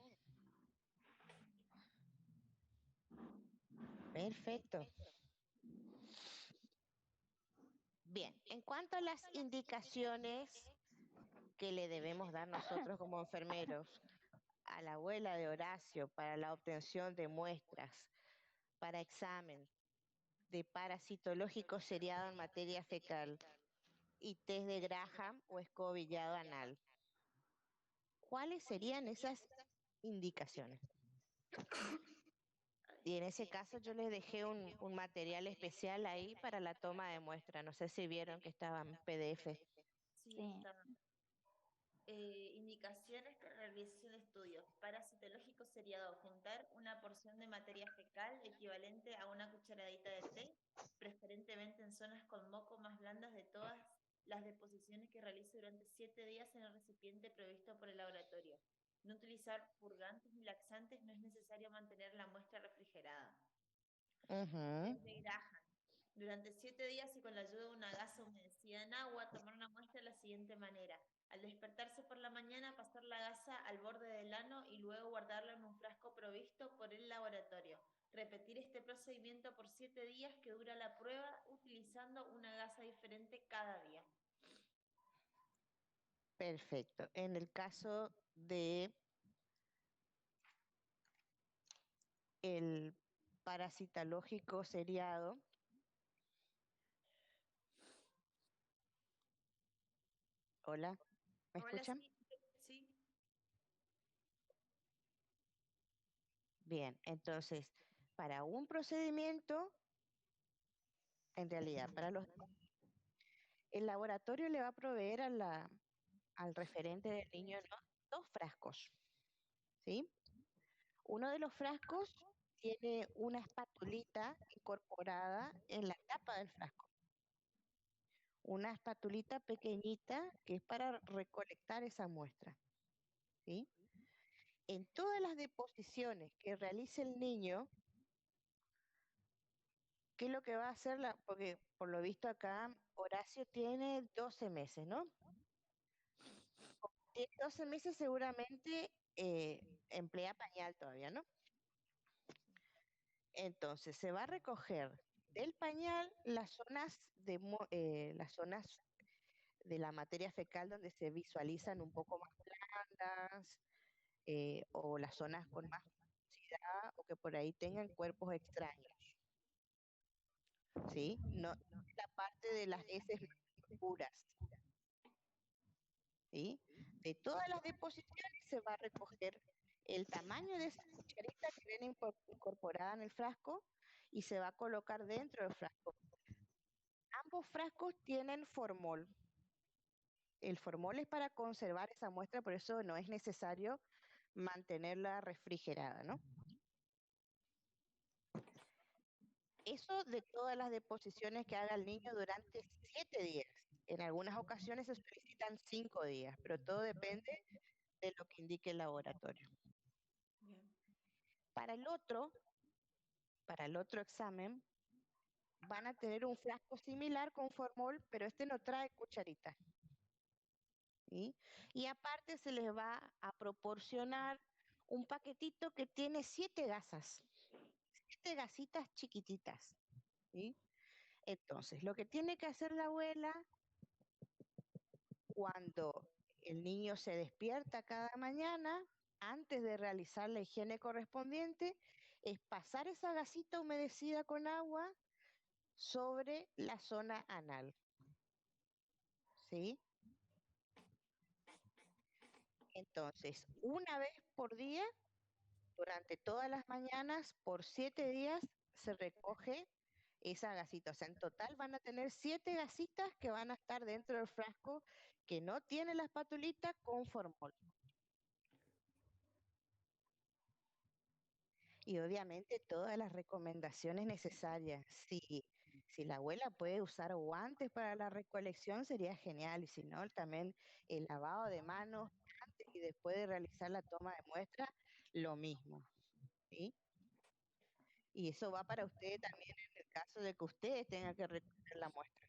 Perfecto. Bien, en cuanto a las indicaciones que le debemos dar nosotros como enfermeros a la abuela de Horacio para la obtención de muestras, para examen de parasitológico seriado en materia fecal y test de Graham o escobillado anal, ¿cuáles serían esas indicaciones? Y en ese caso yo les dejé un material especial ahí para la toma de muestra. No sé si vieron que estaba en PDF. Sí, Sí. está. Indicaciones para realización de estudios. Parasitológico seriado. Juntar una porción de materia fecal equivalente a una cucharadita de té, preferentemente en zonas con moco más blandas de todas las deposiciones que realice durante 7 días en el recipiente previsto por el laboratorio. No utilizar purgantes ni laxantes, no es necesario mantener la muestra refrigerada. Ujú. Desde Graham. Durante 7 días y con la ayuda de una gasa humedecida en agua, tomar una muestra de la siguiente manera. Al despertarse por la mañana, pasar la gasa al borde del ano y luego guardarla en un frasco provisto por el laboratorio. Repetir este procedimiento por 7 días que dura la prueba, utilizando una gasa diferente cada día. Perfecto. En el caso de el parasitalógico seriado, hola, ¿me Hola, escuchan? sí. Bien, entonces, para un procedimiento, en realidad, el laboratorio le va a proveer al referente del niño, ¿no? 2 frascos, ¿sí? Uno de los frascos tiene una espatulita incorporada en la tapa del frasco. Una espatulita pequeñita que es para recolectar esa muestra, ¿sí? En todas las deposiciones que realice el niño, ¿qué es lo que va a hacer? Porque por lo visto acá Horacio tiene 12 meses, ¿no? Tiene 12 meses seguramente emplea pañal todavía, ¿no? Entonces se va a recoger del pañal las zonas de la materia fecal donde se visualizan un poco más blandas, o las zonas con más mucosidad o que por ahí tengan cuerpos extraños, ¿sí? No la parte de las heces más puras, ¿sí? De todas las deposiciones se va a recoger el tamaño de esa cucharita que viene incorporada en el frasco y se va a colocar dentro del frasco. Ambos frascos tienen formol. El formol es para conservar esa muestra, por eso no es necesario mantenerla refrigerada, ¿no? Eso de todas las deposiciones que haga el niño durante 7 días. En algunas ocasiones se solicitan 5 días, pero todo depende de lo que indique el laboratorio. Bien. Para el otro examen, van a tener un frasco similar con formol, pero este no trae cucharita, ¿sí? Y aparte se les va a proporcionar un paquetito que tiene 7 gasas, 7 gasitas chiquititas, ¿sí? Entonces, lo que tiene que hacer la abuela cuando el niño se despierta cada mañana, antes de realizar la higiene correspondiente, es pasar esa gasita humedecida con agua sobre la zona anal, ¿sí? Entonces, una vez por día, durante todas las mañanas, por 7 días, se recoge esa gasita. O sea, en total van a tener 7 gasitas que van a estar dentro del frasco que no tiene la espatulita con formol. Y obviamente todas las recomendaciones necesarias. Si la abuela puede usar guantes para la recolección, sería genial. Y si no, también el lavado de manos antes y después de realizar la toma de muestra, lo mismo, ¿sí? Y eso va para usted también en el caso de que usted tenga que recoger la muestra.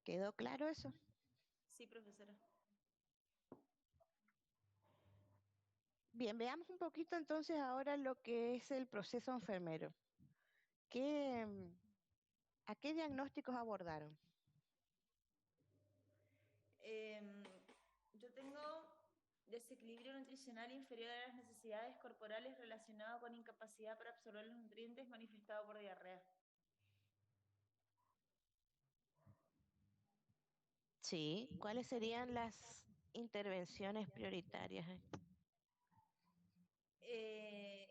¿Quedó claro eso? Sí, profesora. Bien, veamos un poquito entonces ahora lo que es el proceso enfermero. ¿Qué, ¿A qué diagnósticos abordaron? Yo tengo desequilibrio nutricional inferior a las necesidades corporales relacionado con incapacidad para absorber los nutrientes manifestado por diarrea. Sí, ¿cuáles serían las intervenciones prioritarias?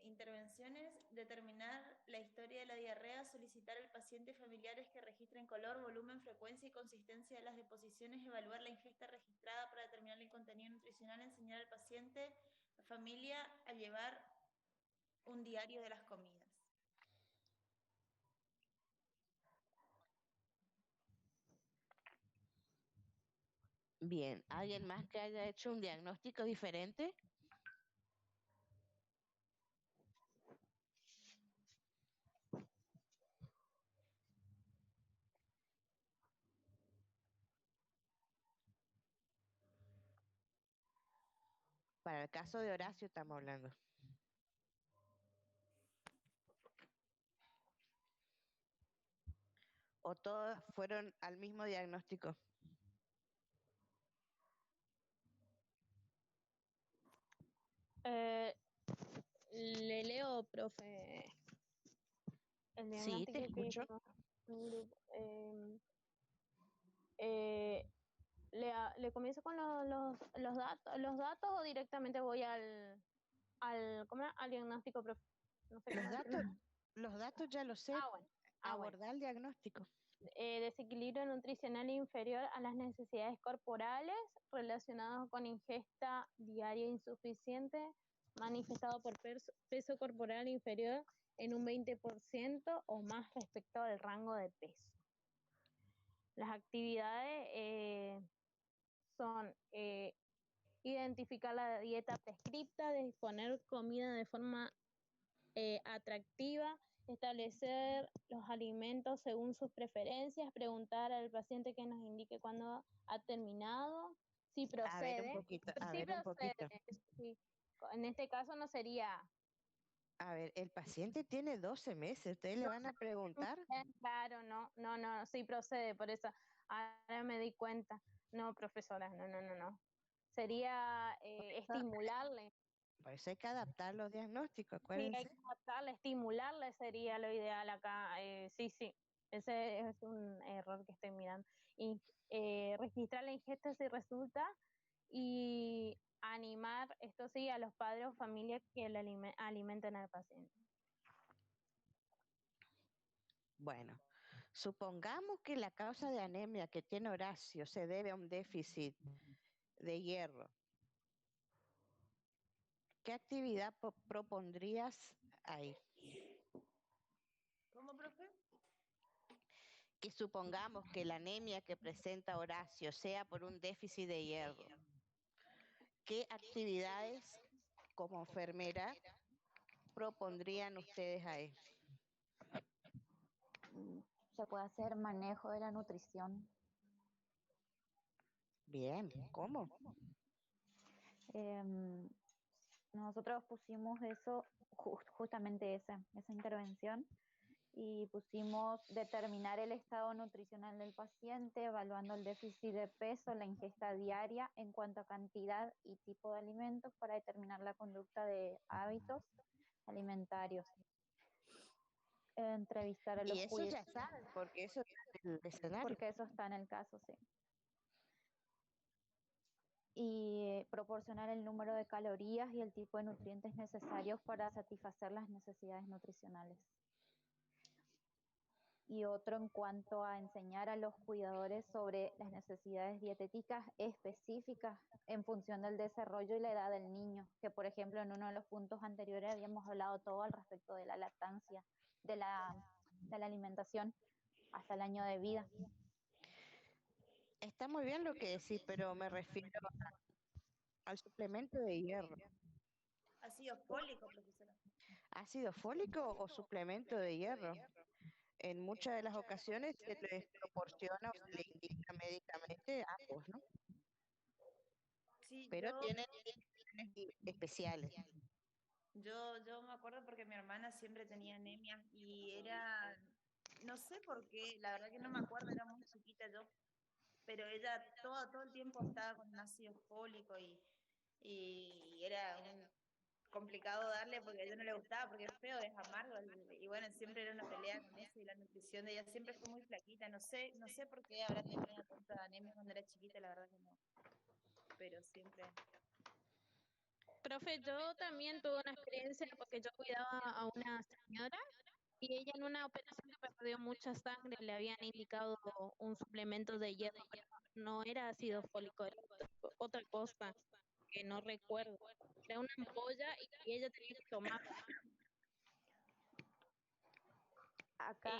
Intervenciones, determinar la historia de la diarrea, solicitar al paciente familiares que registren color, volumen, frecuencia y consistencia de las deposiciones, evaluar la ingesta registrada para determinar el contenido nutricional, enseñar al paciente, la familia, a llevar un diario de las comidas. Bien, ¿alguien más que haya hecho un diagnóstico diferente? Para el caso de Horacio estamos hablando. ¿O todos fueron al mismo diagnóstico? Eh, Le leo, profe, el Sí, te diagnóstico que escucho. hicimos en un grupo. Eh, le comienzo con los datos o directamente voy ¿cómo era? Al diagnóstico, profe. No sé Los cómo datos, decirlo. los datos ya lo sé. Bueno. Abordar el diagnóstico. Desequilibrio nutricional inferior a las necesidades corporales relacionados con ingesta diaria insuficiente, manifestado por peso corporal inferior en un 20% o más respecto al rango de peso. Las actividades son identificar la dieta prescripta, disponer comida de forma atractiva, establecer los alimentos según sus preferencias, preguntar al paciente que nos indique cuándo ha terminado, si A ver un procede, poquito, a si ver un poquito. procede, sí. En este caso no sería. A ver, el paciente tiene 12 meses, ¿ustedes le van a preguntar? Claro, no, sí procede, por eso ahora me di cuenta. No, profesora, no. Sería estimularle. Por eso hay que adaptar los diagnósticos, Sí, hay acuérdense. que adaptarle, estimularle sería lo ideal acá. Sí, ese es un error que estoy mirando. Y registrar la ingesta si resulta y animar, esto sí, a los padres o familias que le alimenten al paciente. Bueno, supongamos que la causa de anemia que tiene Horacio se debe a un déficit de hierro. ¿Qué actividad propondrías ahí? ¿Cómo, profe? Que supongamos que la anemia que presenta Horacio sea por un déficit de hierro. ¿Qué actividades como enfermera propondrían ustedes ahí? Se puede hacer manejo de la nutrición. Bien, ¿cómo? Em, Nosotros pusimos eso, justamente esa intervención, y pusimos determinar el estado nutricional del paciente, evaluando el déficit de peso, la ingesta diaria en cuanto a cantidad y tipo de alimentos para determinar la conducta de hábitos alimentarios. Entrevistar a los Y eso ya saben, porque eso está en el escenario. porque eso está en el caso, sí. Y proporcionar el número de calorías y el tipo de nutrientes necesarios para satisfacer las necesidades nutricionales. Y otro en cuanto a enseñar a los cuidadores sobre las necesidades dietéticas específicas en función del desarrollo y la edad del niño, que por ejemplo en uno de los puntos anteriores habíamos hablado todo al respecto de la lactancia, de la alimentación hasta el año de vida. Está muy bien lo que decís, pero me refiero al suplemento de hierro. Ácido fólico, profesora. ¿Ácido fólico o suplemento de hierro? En muchas de las ocasiones se les proporciona o se le indica médicamente ambos, ¿no? Sí, Pero tienen indicaciones especiales. yo me acuerdo porque mi hermana siempre tenía anemia y era, no sé por qué, la verdad que no me acuerdo, era muy chiquita yo, pero ella todo el tiempo estaba con ácido fólico y era complicado darle porque a ella no le gustaba, porque es feo, es amargo, y bueno, siempre era una pelea con eso, y la nutrición de ella siempre fue muy flaquita, no sé por qué habrá tenido tanta anemia cuando era chiquita, la verdad que no, pero siempre. Profe, yo también tuve una experiencia porque yo cuidaba a una señora y ella en una operación que perdió mucha sangre le habían indicado un suplemento de hierro, pero no era ácido fólico, era otra cosa que no recuerdo. Era una ampolla y ella tenía que tomar. Acá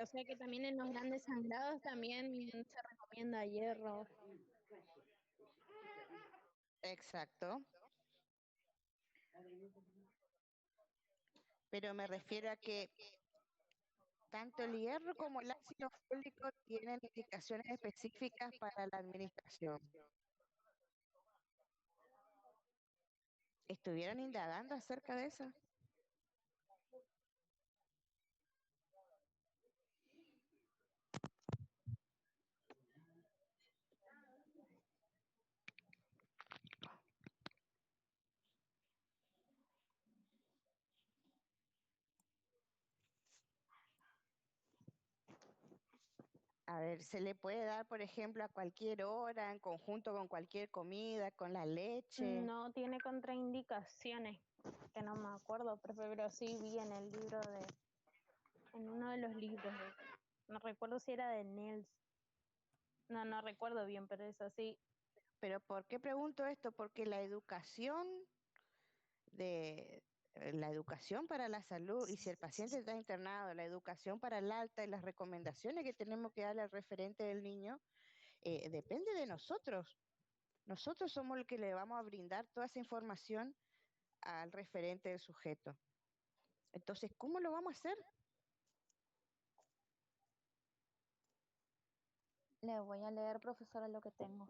O sea que también en los grandes sangrados también se recomienda hierro. Exacto. Pero me refiero a que tanto el hierro como el ácido fólico tienen indicaciones específicas para la administración. ¿Estuvieron indagando acerca de eso? A ver, se le puede dar, por ejemplo, a cualquier hora, en conjunto con cualquier comida, con la leche. No tiene contraindicaciones, que no me acuerdo, pero sí vi en el libro en uno de los libros, no recuerdo si era de Nels, no recuerdo bien, pero es así. Pero ¿por qué pregunto esto? Porque la educación para la salud, y si el paciente está internado, la educación para el alta y las recomendaciones que tenemos que darle al referente del niño, depende de nosotros. Nosotros somos los que le vamos a brindar toda esa información al referente del sujeto. Entonces, ¿cómo lo vamos a hacer? Le voy a leer, profesora, lo que tengo.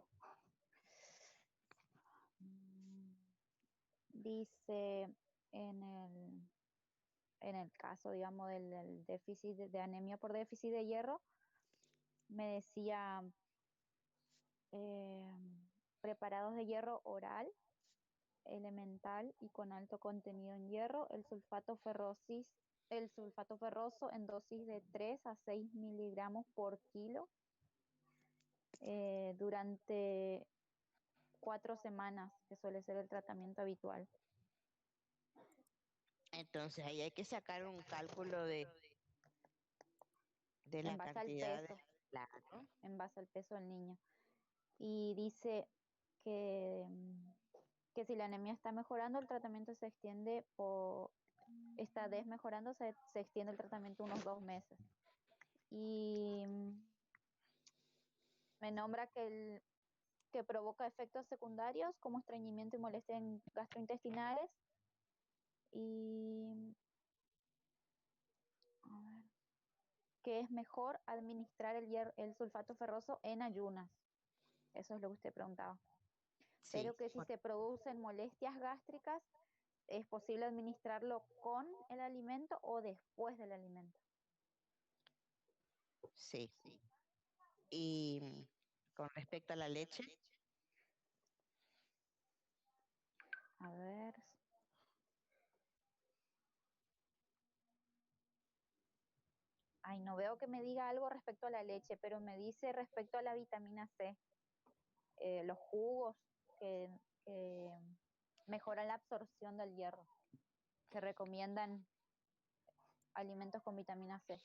Dice en el caso, digamos, del déficit de anemia por déficit de hierro, me decía preparados de hierro oral, elemental y con alto contenido en hierro, el sulfato ferroso en dosis de 3 a 6 miligramos por kilo durante 4 semanas, que suele ser el tratamiento habitual. Entonces, ahí hay que sacar un cálculo de la En base al cantidad peso, claro. en base al peso del niño. Y dice que si la anemia está mejorando, el tratamiento se extiende está desmejorando, se extiende el tratamiento unos 2 meses. Y me nombra que provoca efectos secundarios como estreñimiento y molestias gastrointestinales. Y a ver, que es mejor administrar el sulfato ferroso en ayunas. Eso es lo que usted preguntaba. Sí, Pero que si se producen molestias gástricas, es posible administrarlo con el alimento o después del alimento. sí. Y con respecto a la leche, A ver. Ay, no veo que me diga algo respecto a la leche, pero me dice respecto a la vitamina C. Los jugos que mejoran la absorción del hierro. Se recomiendan alimentos con vitamina C.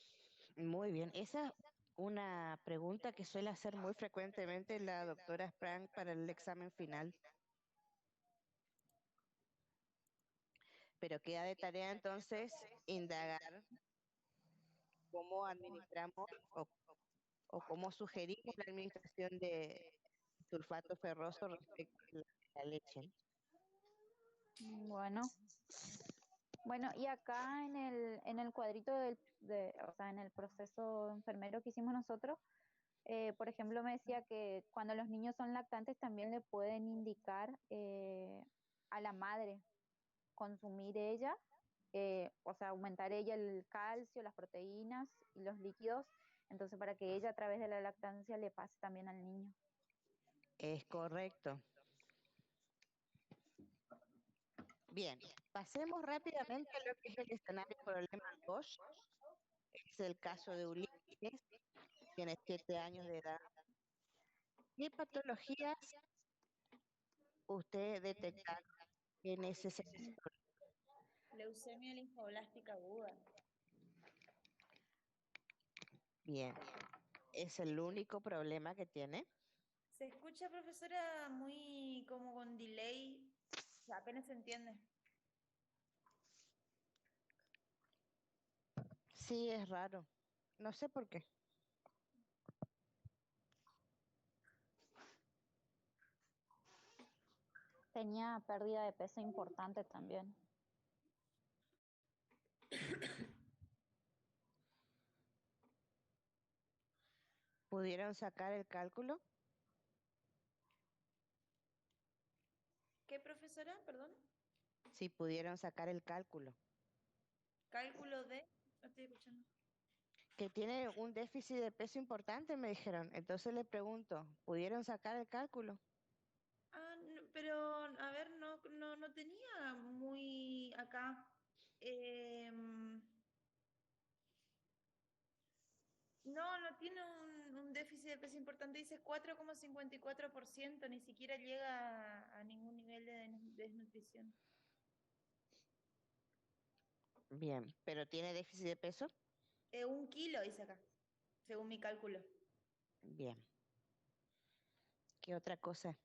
muy bien. Esa es una pregunta que suele hacer muy frecuentemente la doctora Sprang para el examen final. Pero queda de tarea entonces indagar cómo administramos o cómo sugerimos la administración de sulfato ferroso respecto a la leche. Bueno, y acá en el cuadrito o sea, en el proceso enfermero que hicimos nosotros, por ejemplo, me decía que cuando los niños son lactantes también le pueden indicar a la madre consumir ella, o sea, aumentar ella el calcio, las proteínas y los líquidos, entonces para que ella a través de la lactancia le pase también al niño. Es correcto. Bien, pasemos rápidamente a lo que es el escenario problema 2. Es el caso de Ulises, tiene 7 años de edad. ¿Qué patologías usted detecta en ese escenario? Leucemia linfoblástica aguda. Bien, ¿es el único problema que tiene? Se escucha, profesora, muy como con delay, apenas se entiende. Sí, es raro. No sé por qué. Tenía pérdida de peso importante también. ¿Pudieron sacar el cálculo? ¿Qué profesora? Perdón. Sí, pudieron sacar el cálculo. Cálculo de... No estoy escuchando. Que tiene un déficit de peso importante, me dijeron. Entonces le pregunto, ¿pudieron sacar el cálculo? Ah, pero a ver, no tenía muy acá. em, no tiene un déficit de peso importante, dice 4,54%, ni siquiera llega a ningún nivel de desnutrición. Bien, ¿pero tiene déficit de peso? 1 kilo dice acá, según mi cálculo. Bien. ¿Qué otra cosa?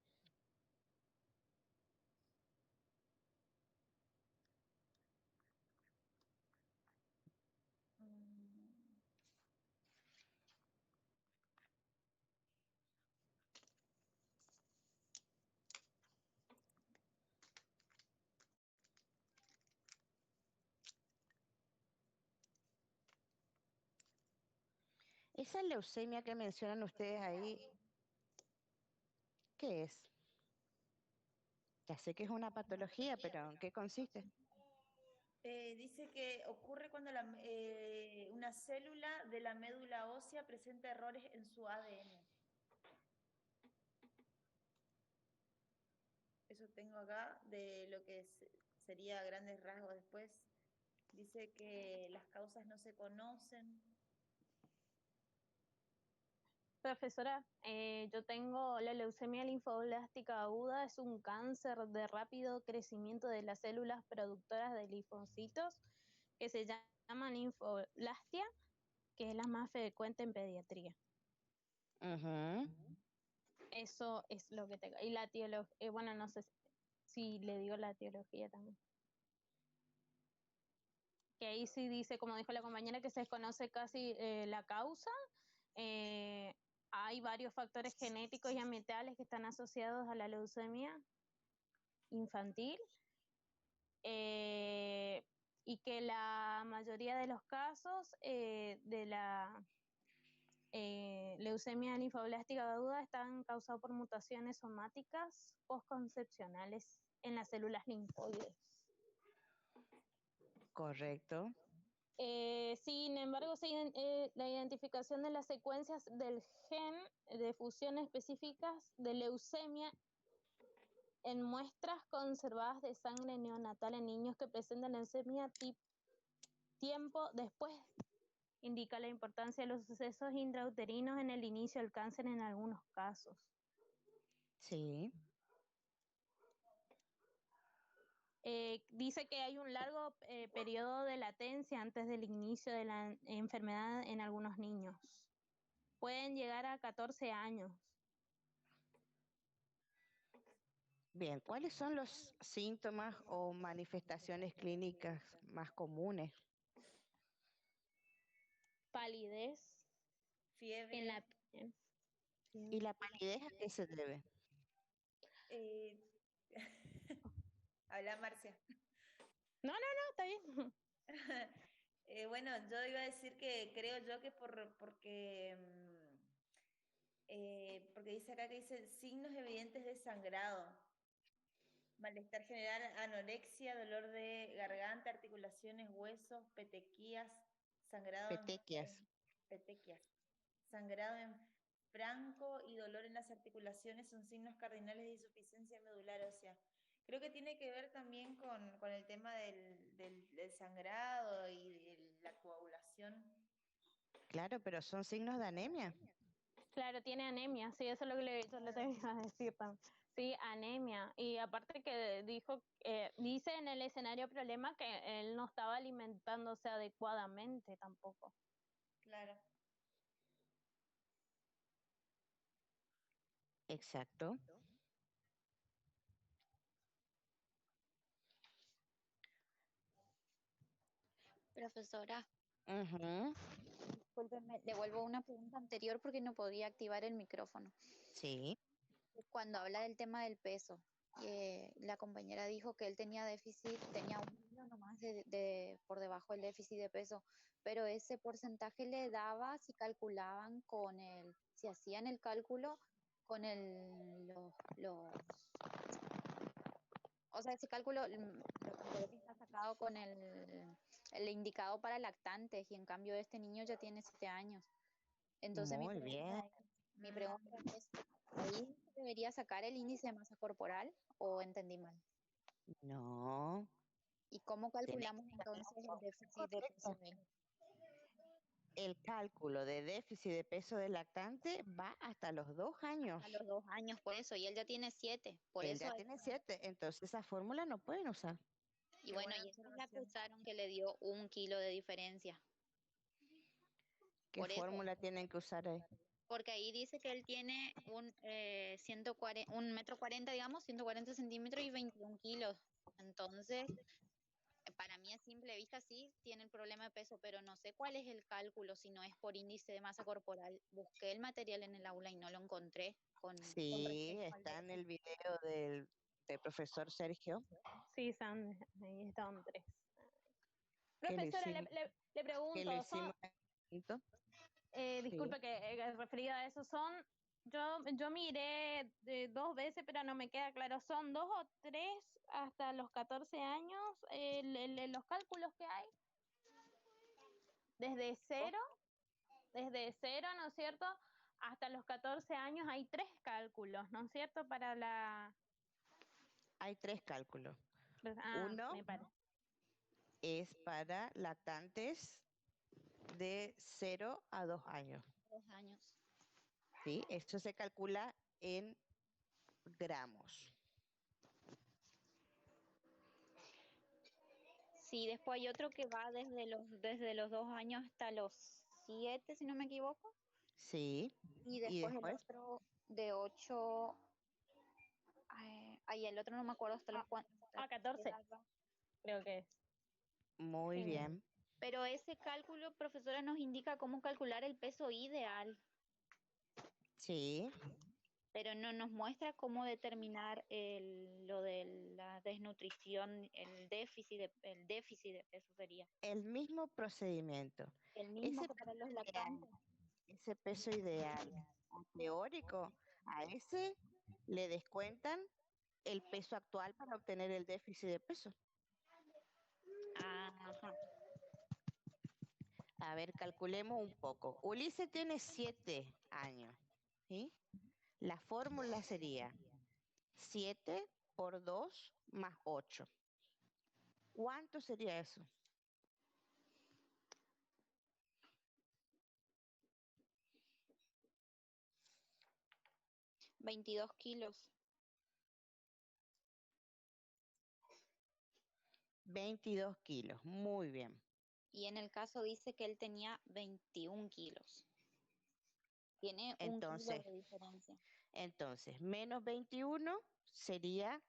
Mm, Esa leucemia que mencionan ustedes ahí, ¿qué es? Ya sé que es una patología, pero ¿en qué consiste? Dice que ocurre cuando una célula de la médula ósea presenta errores en su ADN. Eso tengo acá de lo que sería a grandes rasgos. Después dice que las causas no se conocen. Profesora, yo tengo la leucemia linfoblástica aguda, es un cáncer de rápido crecimiento de las células productoras de linfocitos que se llama linfoblastia, que es la más frecuente en pediatría. Ujú. Eso es lo que tengo. Y la etiología, bueno, no sé si le digo la etiología también. Que ahí sí dice, como dijo la compañera, que se desconoce casi la causa. Eh, Hay varios factores genéticos y ambientales que están asociados a la leucemia infantil. Y que la mayoría de los casos de la leucemia linfoblástica aguda están causados por mutaciones somáticas postconcepcionales en las células linfoides. Correcto. Sin embargo, la identificación de las secuencias del gen de fusión específicas de leucemia en muestras conservadas de sangre neonatal en niños que presentan leucemia tiempo después indica la importancia de los sucesos intrauterinos en el inicio del cáncer en algunos casos. Sí. Dice que hay un largo periodo de latencia antes del inicio de la enfermedad en algunos niños. Pueden llegar a 14 años. Bien, ¿cuáles son los síntomas o manifestaciones clínicas más comunes? Palidez Fiebre. en la piel. ¿Y la palidez a qué se debe? Habla Marcia. No, está bien. Bueno, yo iba a decir que creo yo que porque dice acá que dice signos evidentes de sangrado, malestar general, anorexia, dolor de garganta, articulaciones, huesos, petequias, Petequias. petequias, sangrado en franco y dolor en las articulaciones son signos cardinales de insuficiencia medular ósea. Creo que tiene que ver también con el tema del sangrado y de la coagulación. Claro, pero son signos de anemia. Claro, tiene anemia, sí, eso es lo que yo le tengo que decir también. Sí, anemia. Y aparte que dice en el escenario problema que él no estaba alimentándose adecuadamente tampoco. Claro. Exacto. Profesora, Ujú. Discúlpenme, devuelvo una pregunta anterior porque no podía activar el micrófono. Sí. Cuando habla del tema del peso, la compañera dijo que él tenía déficit, tenía 1 kilo nomás por debajo del déficit de peso, pero ese porcentaje le daba si calculaban si hacían el cálculo con o sea, ese cálculo lo que está sacado con el indicado para lactantes y en cambio este niño ya tiene 7 años. Entonces Muy bien. mi pregunta es, ¿ahí se debería sacar el índice de masa corporal o entendí mal? No. ¿Y cómo Tiene calculamos entonces el déficit de peso de él? El cálculo de déficit de peso del lactante va hasta los 2 años. A los 2 años, por eso, y él ya tiene 7, por Él eso. ya tiene 7, entonces esa fórmula no pueden usar. Y Qué bueno, buena y esa es la que observación. usaron que le dio 1 kilo de diferencia. ¿Qué Por eso, fórmula tienen que usar ahí? porque ahí dice que él tiene un 1,40 m, digamos, 140 centímetros y 21 kilos. Entonces, para mí a simple vista sí tiene el problema de peso, pero no sé cuál es el cálculo, si no es por índice de masa corporal. Busqué el material en el aula y no lo encontré con Sí, respecto al está en el déficit. video del profesor Sergio, Sí, ahí están 3. que le Profesora, hicimos, le que pregunto, le hicimos el punto. Sí. disculpe que referida a eso, yo miré 2 veces, pero no me queda claro, ¿son 2 o 3 hasta los 14 años los cálculos que hay? Desde cero, ¿no es cierto? Hasta los 14 años hay 3 cálculos, ¿no es cierto? Hay 3 cálculos. Me Uno parece. es para lactantes de 0 a 2 años. 2 años. ¿Sí? Esto se calcula en gramos. Sí, después hay otro que va desde los 2 años hasta los 7, si no me equivoco. Sí. Y Y después el después, otro de 8. Ay, el otro no me acuerdo hasta los cuantos. 14, creo que es. muy Sí. bien. Pero ese cálculo, profesora, nos indica cómo calcular el peso ideal, Sí. pero no nos muestra cómo determinar lo de la desnutrición, el déficit de peso sería. El mismo procedimiento. El mismo Ese que para peso los ideal, lactantes. ese peso ideal teórico, a ese le descuentan el peso actual para obtener el déficit de peso. Ajá. A ver, calculemos un poco. Ulises tiene 7 años, ¿sí? La fórmula sería 7 por 2 más 8. ¿Cuánto sería eso? ¿22 kilos? 22 kilos, muy bien. Y en el caso dice que él tenía 21 kilos. Tiene 1 kilo Entonces, de diferencia. menos 21 sería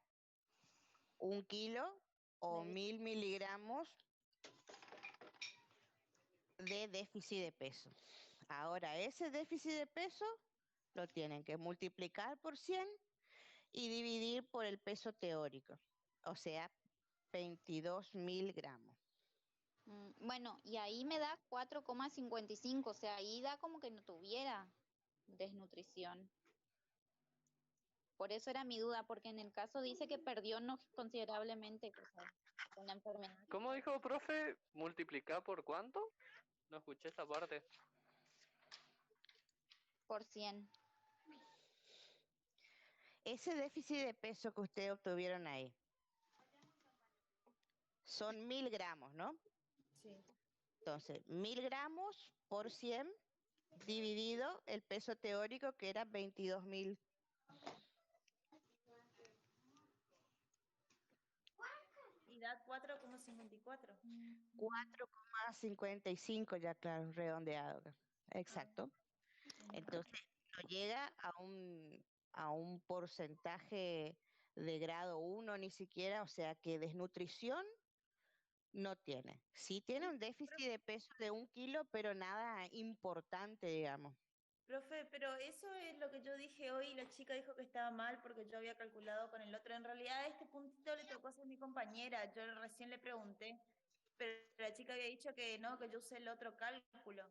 1 kilo o De- 1000 miligramos de déficit de peso. Ahora, ese déficit de peso lo tienen que multiplicar por 100 y dividir por el peso teórico, o sea, 22.000 gramos. Bueno, y ahí me da 4,55, o sea, ahí da como que no tuviera desnutrición. Por eso era mi duda, porque en el caso dice que perdió no considerablemente, o sea, con la enfermedad. ¿Cómo dijo, profe? ¿Multiplicar por cuánto? No escuché esa parte. Por 100. Ese déficit de peso que ustedes obtuvieron ahí son 1000 gramos, ¿no? Sí. Entonces, 1000 gramos por 100 dividido el peso teórico que era 22.000. Y da 4,54. 4,55 ya, claro, redondeado. Exacto. Entonces, no llega a un porcentaje de grado 1 ni siquiera, o sea que desnutrición No tiene. Sí tiene un déficit de peso de 1 kilo, pero nada importante, digamos. Profe, pero eso es lo que yo dije hoy y la chica dijo que estaba mal porque yo había calculado con el otro. En realidad este puntito le tocó hacer mi compañera, yo recién le pregunté, pero la chica había dicho que no, que yo usé el otro cálculo.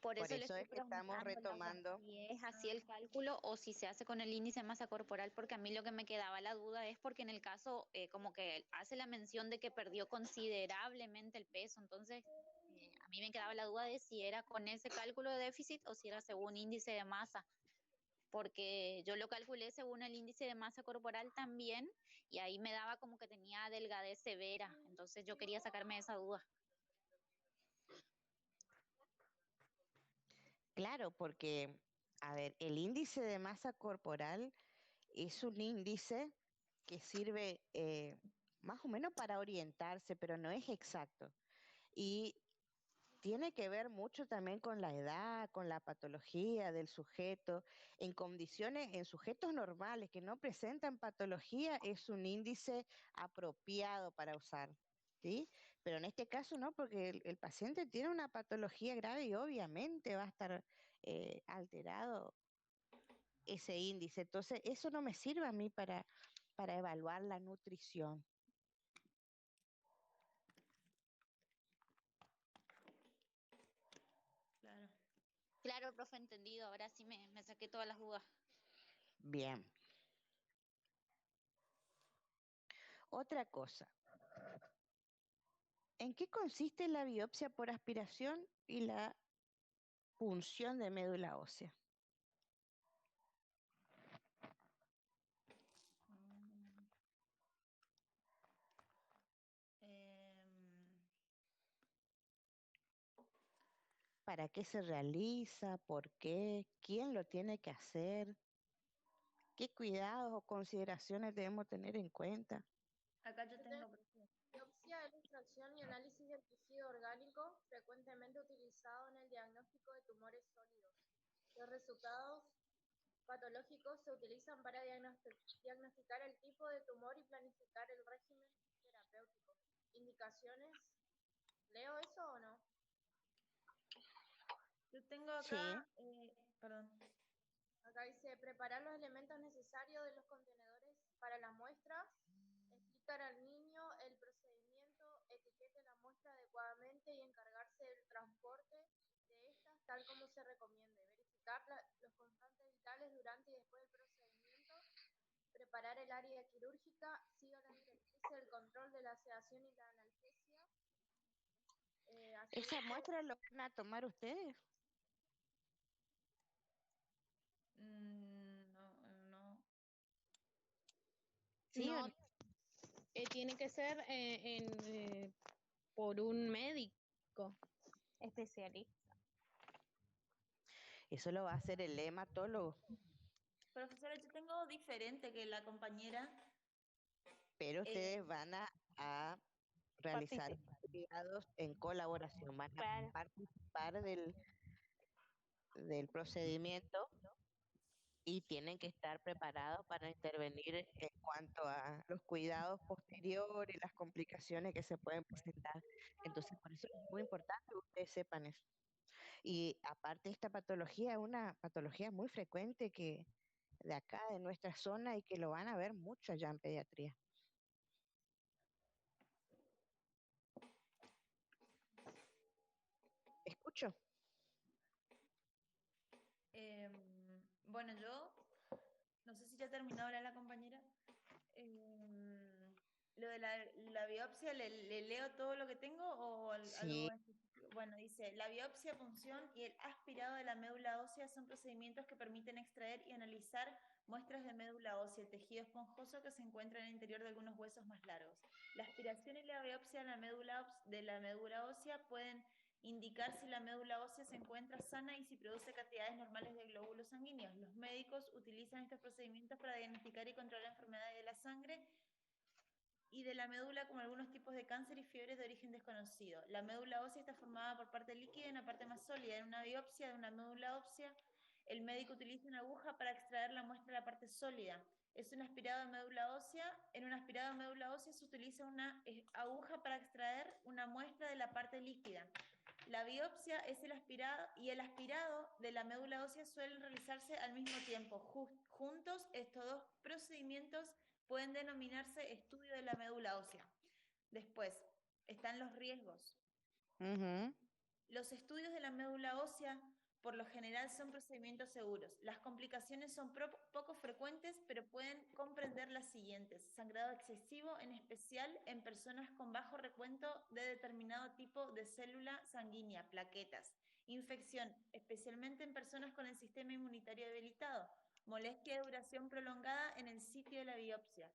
Por Por eso le eso estoy es que estamos preguntando, Laura, retomando. si es así el cálculo o si se hace con el índice de masa corporal, porque a mí lo que me quedaba la duda es porque en el caso como que él hace la mención de que perdió considerablemente el peso, entonces a mí me quedaba la duda de si era con ese cálculo de déficit o si era según índice de masa, porque yo lo calculé según el índice de masa corporal también y ahí me daba como que tenía delgadez severa, entonces yo quería sacarme esa duda. Claro, porque, a ver, el índice de masa corporal es un índice que sirve más o menos para orientarse, pero no es exacto. Y tiene que ver mucho también con la edad, con la patología del sujeto. En condiciones, en sujetos normales que no presentan patología, es un índice apropiado para usar, ¿sí? Pero en este caso no, porque el paciente tiene una patología grave y obviamente va a estar alterado ese índice. Entonces, eso no me sirve a mí para evaluar la nutrición. Claro. Claro, profe, entendido, ahora sí me saqué todas las dudas. Bien. Otra cosa. ¿En qué consiste la biopsia por aspiración y la punción de médula ósea? Mm, em, ¿Para qué se realiza? ¿Por qué? ¿Quién lo tiene que hacer? ¿Qué cuidados o consideraciones debemos tener en cuenta? acá yo Yo tengo, tengo profe. biopsia es la extracción y análisis del tejido orgánico, frecuentemente utilizado en el diagnóstico de tumores sólidos. Los resultados patológicos se utilizan para diagnosticar el tipo de tumor y planificar el régimen terapéutico. Indicaciones, ¿leo eso o no? Yo tengo Sí, acá, perdón. Acá dice preparar los elementos necesarios de los contenedores para la muestra, explicar al niño el procedimiento, etiquete la muestra adecuadamente y encargarse del transporte de estas tal como se recomiende, verificar los constantes vitales durante y después del procedimiento, preparar el área quirúrgica, siga las directrices del control de la sedación y la analgesia, ¿esa asegúrese. muestra lo van a tomar ustedes? No, no. ¿Sí o No, no? tiene que ser por un médico especialista. Eso lo va a hacer el hematólogo, Profesora, yo tengo diferente que la compañera. pero eh, ustedes van a realizar cuidados en colaboración, van a Claro. participar del procedimiento y tienen que estar preparados para intervenir en cuanto a los cuidados posteriores, las complicaciones que se pueden presentar. Entonces, por eso es muy importante que ustedes sepan eso. Y aparte, esta patología es una patología muy frecuente que de acá, de nuestra zona, y que lo van a ver mucho allá en pediatría. Escucho. bueno, yo no sé si ya terminó ahora la compañera. Lo de la biopsia, ¿le leo todo lo que tengo o algo Sí, específico? Bueno, dice, la biopsia, punción y el aspirado de la médula ósea son procedimientos que permiten extraer y analizar muestras de médula ósea, tejido esponjoso que se encuentra en el interior de algunos huesos más largos. La aspiración y la biopsia de la médula ósea pueden indicar si la médula ósea se encuentra sana y si produce cantidades normales de glóbulos sanguíneos. Los médicos utilizan estos procedimientos para diagnosticar y controlar enfermedades de la sangre y de la médula como algunos tipos de cáncer y fiebres de origen desconocido. La médula ósea está formada por parte líquida y una parte más sólida. En una biopsia de una médula ósea, el médico utiliza una aguja para extraer la muestra de la parte sólida. Es un aspirado de médula ósea. En un aspirado de médula ósea se utiliza una aguja para extraer una muestra de la parte líquida. La biopsia es el aspirado y el aspirado de la médula ósea suelen realizarse al mismo tiempo. Juntos, estos dos procedimientos pueden denominarse estudio de la médula ósea. Después, están los riesgos. Los estudios de la médula ósea, por lo general, son procedimientos seguros. Las complicaciones son poco frecuentes, pero pueden comprender las siguientes. Sangrado excesivo, en especial en personas con bajo recuento de determinado tipo de célula sanguínea, plaquetas. Infección, especialmente en personas con el sistema inmunitario debilitado. Molestia de duración prolongada en el sitio de la biopsia.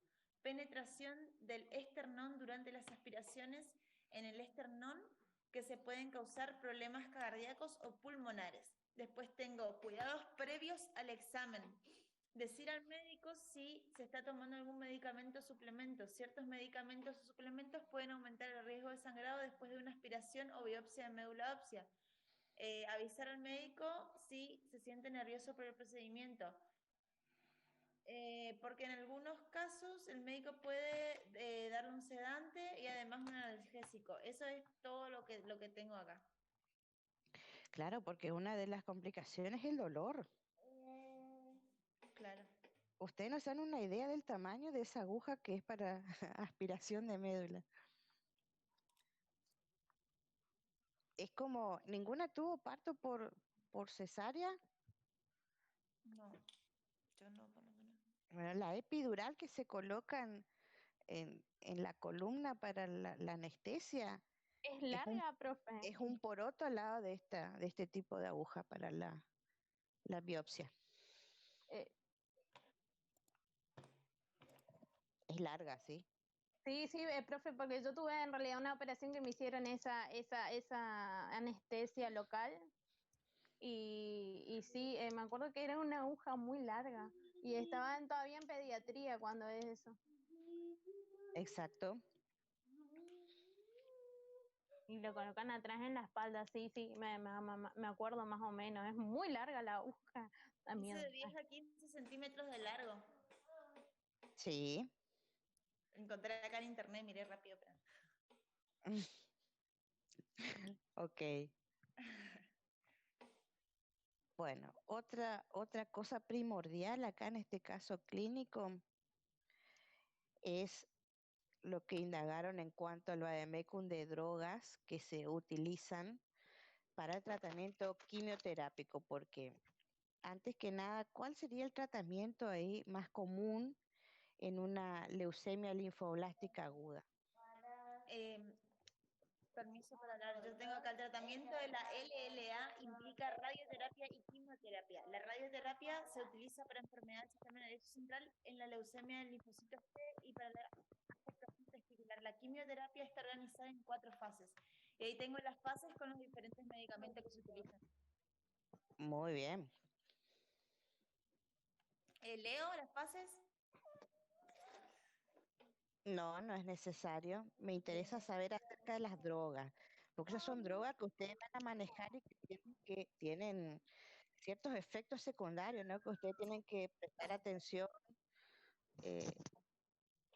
Penetración del esternón durante las aspiraciones en el esternón, que se pueden causar problemas cardíacos o pulmonares. Después tengo cuidados previos al examen. Decir al médico si se está tomando algún medicamento o suplemento. Ciertos medicamentos o suplementos pueden aumentar el riesgo de sangrado después de una aspiración o biopsia de médula ósea. Avisar al médico si se siente nervioso por el procedimiento. Porque en algunos casos el médico puede darle un sedante y además un analgésico. Eso es todo lo que tengo acá. Claro, porque una de las complicaciones es el dolor. Claro. Ustedes no se dan una idea del tamaño de esa aguja que es para aspiración de médula. Es como, ¿ninguna tuvo parto por cesárea? No, yo no, por lo menos. Bueno, la epidural que se colocan en la columna para la anestesia Es es larga, profe. es un poroto al lado de este tipo de aguja para la biopsia. Eh, Es larga, ¿sí? Sí, sí, profe, porque yo tuve en realidad una operación que me hicieron esa anestesia local y sí, me acuerdo que era una aguja muy larga y estaban todavía en pediatría cuando es eso. Exacto. Y lo colocan atrás en la espalda, sí, sí, me acuerdo más o menos. Es muy larga la aguja también. Dice de 10 a 15 centímetros de largo. Sí. Encontré acá en internet, miré rápido. Ok. Bueno, otra cosa primordial acá en este caso clínico es lo que indagaron en cuanto al vademecum de drogas que se utilizan para el tratamiento quimioterápico, porque antes que nada, ¿cuál sería el tratamiento ahí más común en una leucemia linfoblástica aguda? Permiso para hablar. Yo tengo acá el tratamiento de la LLA, implica radioterapia y quimioterapia. La radioterapia se utiliza para enfermedad del sistema nervioso central en la leucemia del linfocito T y para la afectación testicular. La quimioterapia está organizada en 4 fases. Y ahí tengo las fases con los diferentes medicamentos que se utilizan. Muy bien. ¿Leo las fases? No, no es necesario. Me interesa saber acerca de las drogas, porque esas son drogas que ustedes van a manejar y que tienen ciertos efectos secundarios, ¿no? Que ustedes tienen que prestar atención, eh,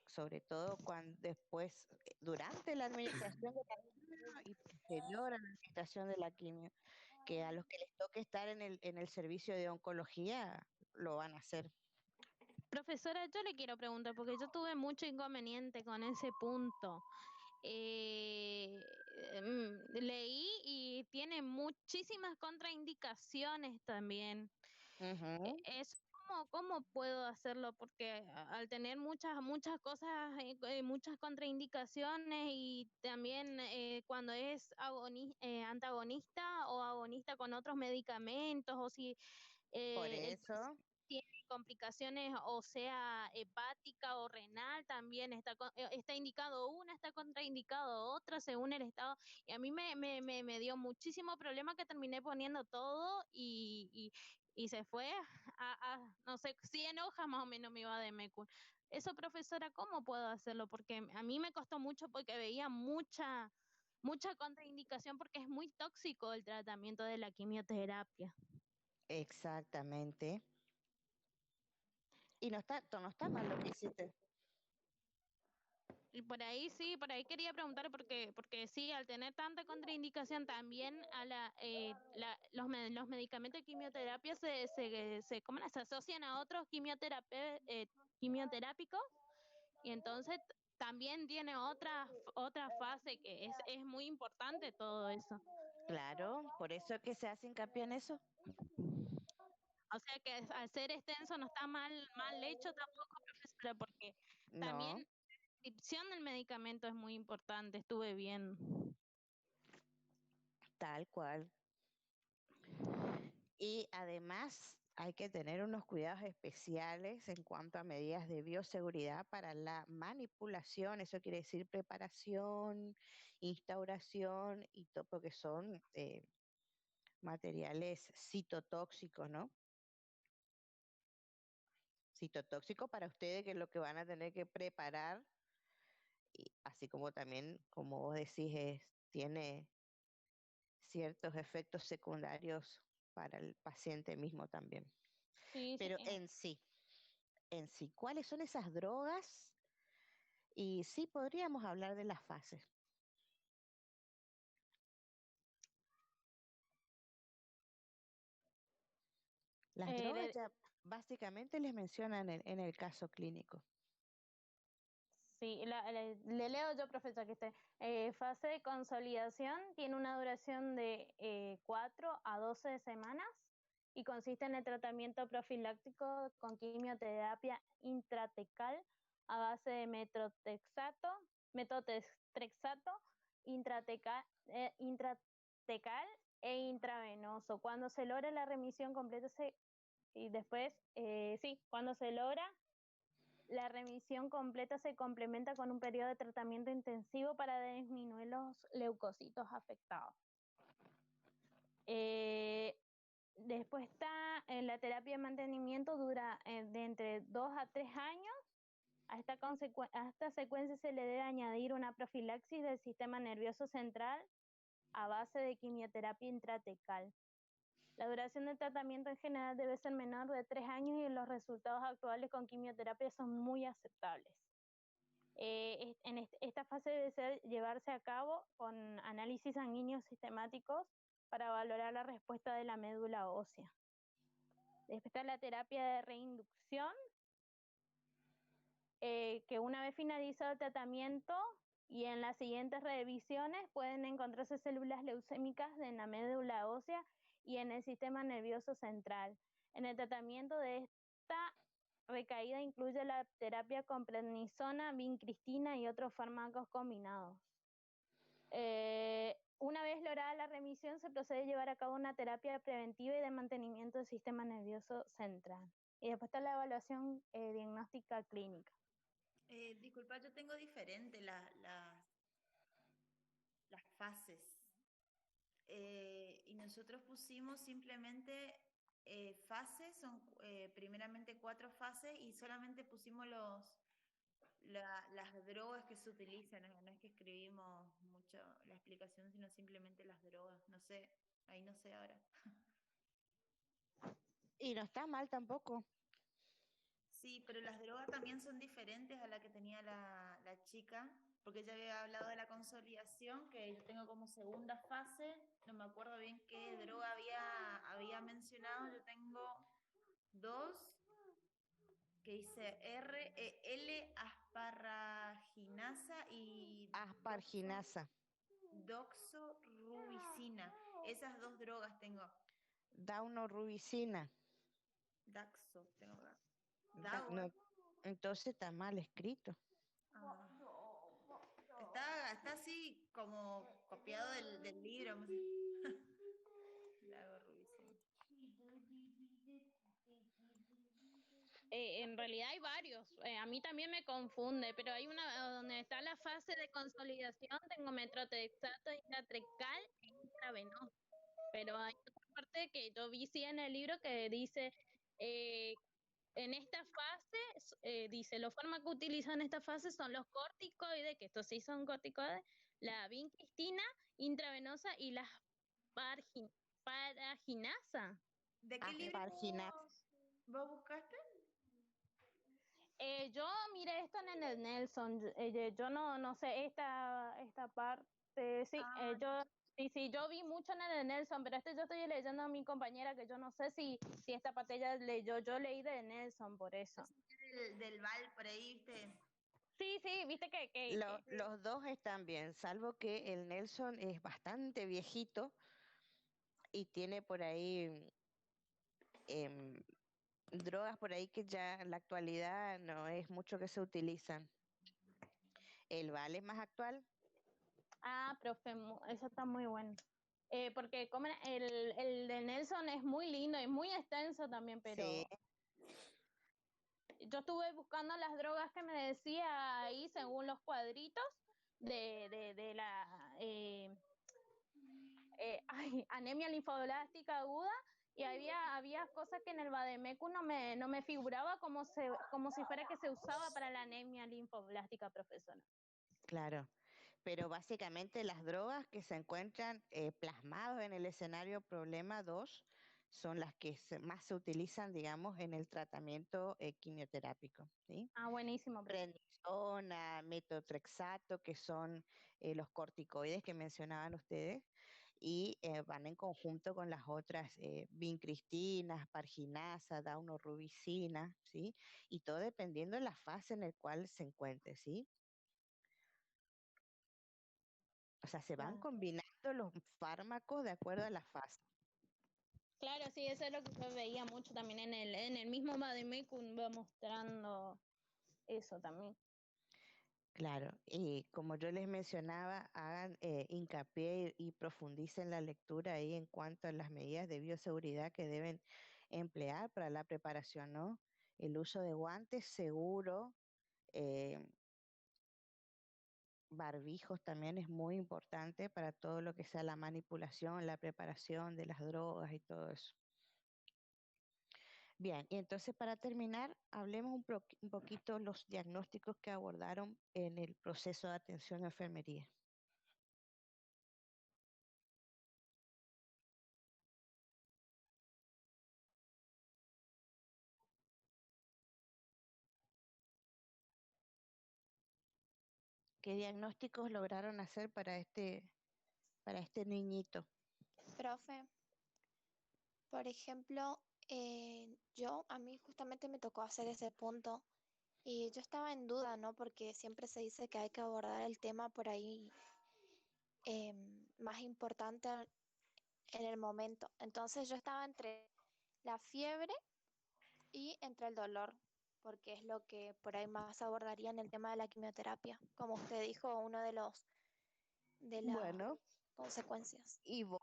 sobre todo cuando después, durante la administración de la quimio y posterior a la administración de la quimio, que a los que les toque estar en el servicio de oncología lo van a hacer. Profesora, yo le quiero preguntar, porque yo tuve mucho inconveniente con ese punto. Leí y tiene muchísimas contraindicaciones también. Es ¿cómo puedo hacerlo? Porque al tener muchas cosas, muchas contraindicaciones y también cuando es antagonista o agonista con otros medicamentos o si Por el eso, tiene complicaciones, o sea, hepática o renal, también está indicado una, está contraindicado otra según el estado. Y a mí me dio muchísimo problema que terminé poniendo todo y se fue no sé, 100 hojas más o menos me iba de Mecum. Eso, profesora, ¿cómo puedo hacerlo? Porque a mí me costó mucho porque veía mucha contraindicación porque es muy tóxico el tratamiento de la quimioterapia. exactamente. Y no está mal lo que hiciste. Y por ahí sí, por ahí quería preguntar porque sí, al tener tanta contraindicación también a los medicamentos de quimioterapia se asocian a otros quimioterápicos y entonces también tiene otra fase que es muy importante todo eso. Claro, por eso es que se hace hincapié en eso. O sea que al ser extenso no está mal hecho tampoco, profesora, porque también No, la descripción del medicamento es muy importante, estuve bien. tal cual. Y además hay que tener unos cuidados especiales en cuanto a medidas de bioseguridad para la manipulación, eso quiere decir preparación, instauración y todo, porque son materiales citotóxicos, ¿no? Citotóxicos para ustedes, que es lo que van a tener que preparar, y así como también, como vos decís, tiene ciertos efectos secundarios para el paciente mismo también. Sí, sí. Pero en sí, ¿cuáles son esas drogas? Y sí, podríamos hablar de las fases. Las drogas Le- ya básicamente les mencionan en el caso clínico. Sí, le leo yo, profesor, que esté. Fase de consolidación tiene una duración de 4 a 12 semanas y consiste en el tratamiento profiláctico con quimioterapia intratecal a base de metotrexato intratecal e intravenoso. Cuando se logra la remisión completa, y después, cuando se logra la remisión completa se complementa con un periodo de tratamiento intensivo para disminuir los leucocitos afectados. Después está la terapia de mantenimiento, dura de entre 2 a 3 años. A esta secuencia se le debe añadir una profilaxis del sistema nervioso central a base de quimioterapia intratecal. La duración del tratamiento en general debe ser menor de 3 años y los resultados actuales con quimioterapia son muy aceptables. Esta fase debe llevarse a cabo con análisis sanguíneos sistemáticos para valorar la respuesta de la médula ósea. Después está la terapia de reinducción, que una vez finalizado el tratamiento y en las siguientes revisiones pueden encontrarse células leucémicas en la médula ósea y en el sistema nervioso central. En el tratamiento de esta recaída incluye la terapia con prednisona, vincristina y otros fármacos combinados. Una vez lograda la remisión, se procede a llevar a cabo una terapia preventiva y de mantenimiento del sistema nervioso central. Y después está la evaluación diagnóstica clínica. Disculpa, yo tengo diferente las fases. Y nosotros pusimos simplemente fases, son primeramente 4 fases y solamente pusimos las drogas que se utilizan, no es que escribimos mucho la explicación, sino simplemente las drogas, no sé, ahí no sé ahora. Y no está mal tampoco. Sí, pero las drogas también son diferentes a la que tenía la chica, porque ella había hablado de la consolidación, que yo tengo como segunda fase, no me acuerdo bien qué droga había mencionado, yo tengo 2, que dice L-asparraginasa y Asparginasa, doxorubicina. Esas 2 drogas tengo. daunorubicina. Daxo, tengo acá. No, entonces está mal escrito. Ah. Está así como copiado del libro. En realidad hay varios. A mí también me confunde, pero hay una donde está la fase de consolidación, tengo metotrexato intratecal e intravenoso. Pero hay otra parte que yo vi sí en el libro que dice, en esta fase, dice, los fármacos utilizados en esta fase son los corticoides, que estos sí son corticoides, la vincristina intravenosa y la paraginasa. ¿De qué libro vos buscaste? Yo miré esto en el Nelson, yo no sé esta parte, sí, Ah, yo vi mucho en el Nelson, pero yo estoy leyendo a mi compañera que yo no sé si esta parte ella leyó, yo leí de Nelson por eso. del Val por ahí, ¿viste? Sí, viste Los dos están bien, salvo que el Nelson es bastante viejito y tiene por ahí em, drogas por ahí que ya en la actualidad no es mucho que se utilizan. El Vale es más actual. profe, eso está muy bueno. Porque el de Nelson es muy lindo y muy extenso también, Sí, pero yo estuve buscando las drogas que me decía ahí según los cuadritos de la anemia linfoblástica aguda y había cosas que en el Vademécum no me figuraba como si fuera que se usaba para la anemia linfoblástica, profesora. claro. Pero básicamente las drogas que se encuentran plasmadas en el escenario problema 2 son las que más se utilizan, digamos, en el tratamiento quimioterápico, ¿sí? Buenísimo. Prednisona, metotrexato, que son los corticoides que mencionaban ustedes, y van en conjunto con las otras vincristina, parginasa, daunorubicina, ¿sí? Y todo dependiendo de la fase en la cual se encuentre, ¿sí? O sea, se van Claro. combinando los fármacos de acuerdo a la fase. Claro, sí, eso es lo que yo veía mucho también en el mismo Vademécum, va mostrando eso también. Claro, y como yo les mencionaba, hagan hincapié y profundicen la lectura ahí en cuanto a las medidas de bioseguridad que deben emplear para la preparación, ¿no? El uso de guantes seguro, eh, barbijos también es muy importante para todo lo que sea la manipulación, la preparación de las drogas y todo eso. Bien, y entonces para terminar, hablemos un poquito los diagnósticos que abordaron en el proceso de atención a enfermería. ¿Qué diagnósticos lograron hacer para este niñito? Profe, por ejemplo, a mí justamente me tocó hacer ese punto y yo estaba en duda, ¿no? Porque siempre se dice que hay que abordar el tema por ahí más importante en el momento. Entonces yo estaba entre la fiebre y entre el dolor, porque es lo que por ahí más abordaría en el tema de la quimioterapia, como usted dijo, uno de las Bueno, consecuencias. y vos,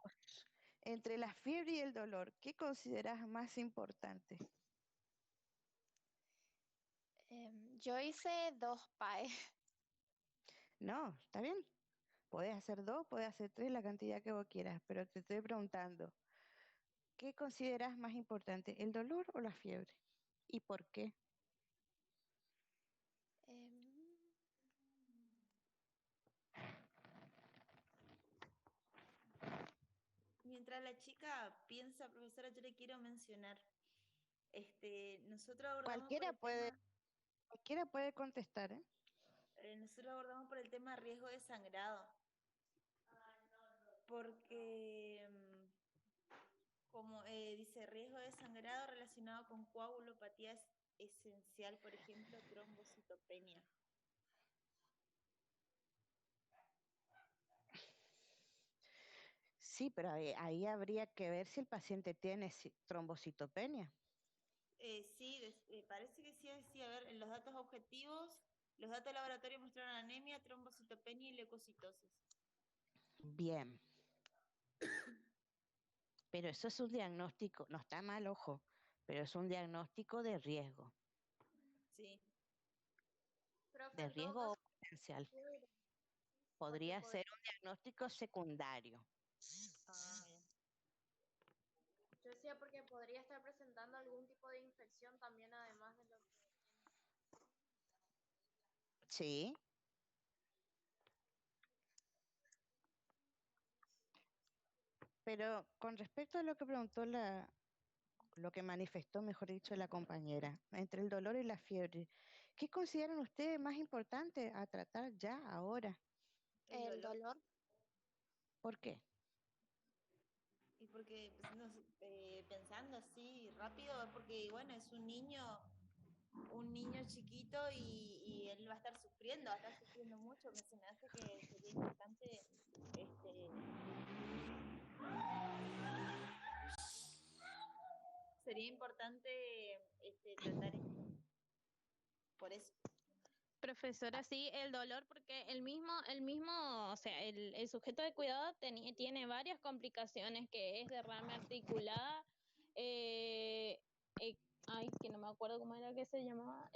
entre la fiebre y el dolor, ¿qué consideras más importante? Yo hice 2 PAE. No, está bien. Podés hacer dos, podés hacer tres, la cantidad que vos quieras, pero te estoy preguntando, ¿qué consideras más importante, el dolor o la fiebre? ¿Y por qué? Em, Mientras la chica piensa, profesora, yo le quiero mencionar, nosotros abordamos por Cualquiera el tema, cualquiera puede contestar, ¿eh? nosotros abordamos por el tema riesgo de sangrado, porque como dice, riesgo de sangrado relacionado con coagulopatía esencial, por ejemplo, trombocitopenia. Sí, pero ahí habría que ver si el paciente tiene trombocitopenia. Sí, parece que sí, sí. A ver, en los datos objetivos, los datos de laboratorio mostraron anemia, trombocitopenia y leucocitosis. Bien, pero eso es un diagnóstico, no está mal, ojo, pero es un diagnóstico de riesgo, Sí. Profe, de en todo riesgo caso, o potencial. porque Podría ser un diagnóstico secundario. Ah, bien. yo decía porque podría estar presentando algún tipo de infección también, además de lo que... Sí, pero con respecto a lo que preguntó lo que manifestó, mejor dicho, la compañera, entre el dolor y la fiebre, ¿Qué consideran ustedes más importante a tratar ya, ahora? El dolor. ¿Por qué? Y porque pues, pensando así rápido, es porque bueno, es un niño chiquito y él va a estar sufriendo mucho. Se me hace que sería importante tratar esto. Por eso. Profesora, sí, el dolor, porque o sea, el sujeto de cuidado tiene varias complicaciones, que es derrame articular, eh, eh, ay, que no me acuerdo cómo era que se llamaba,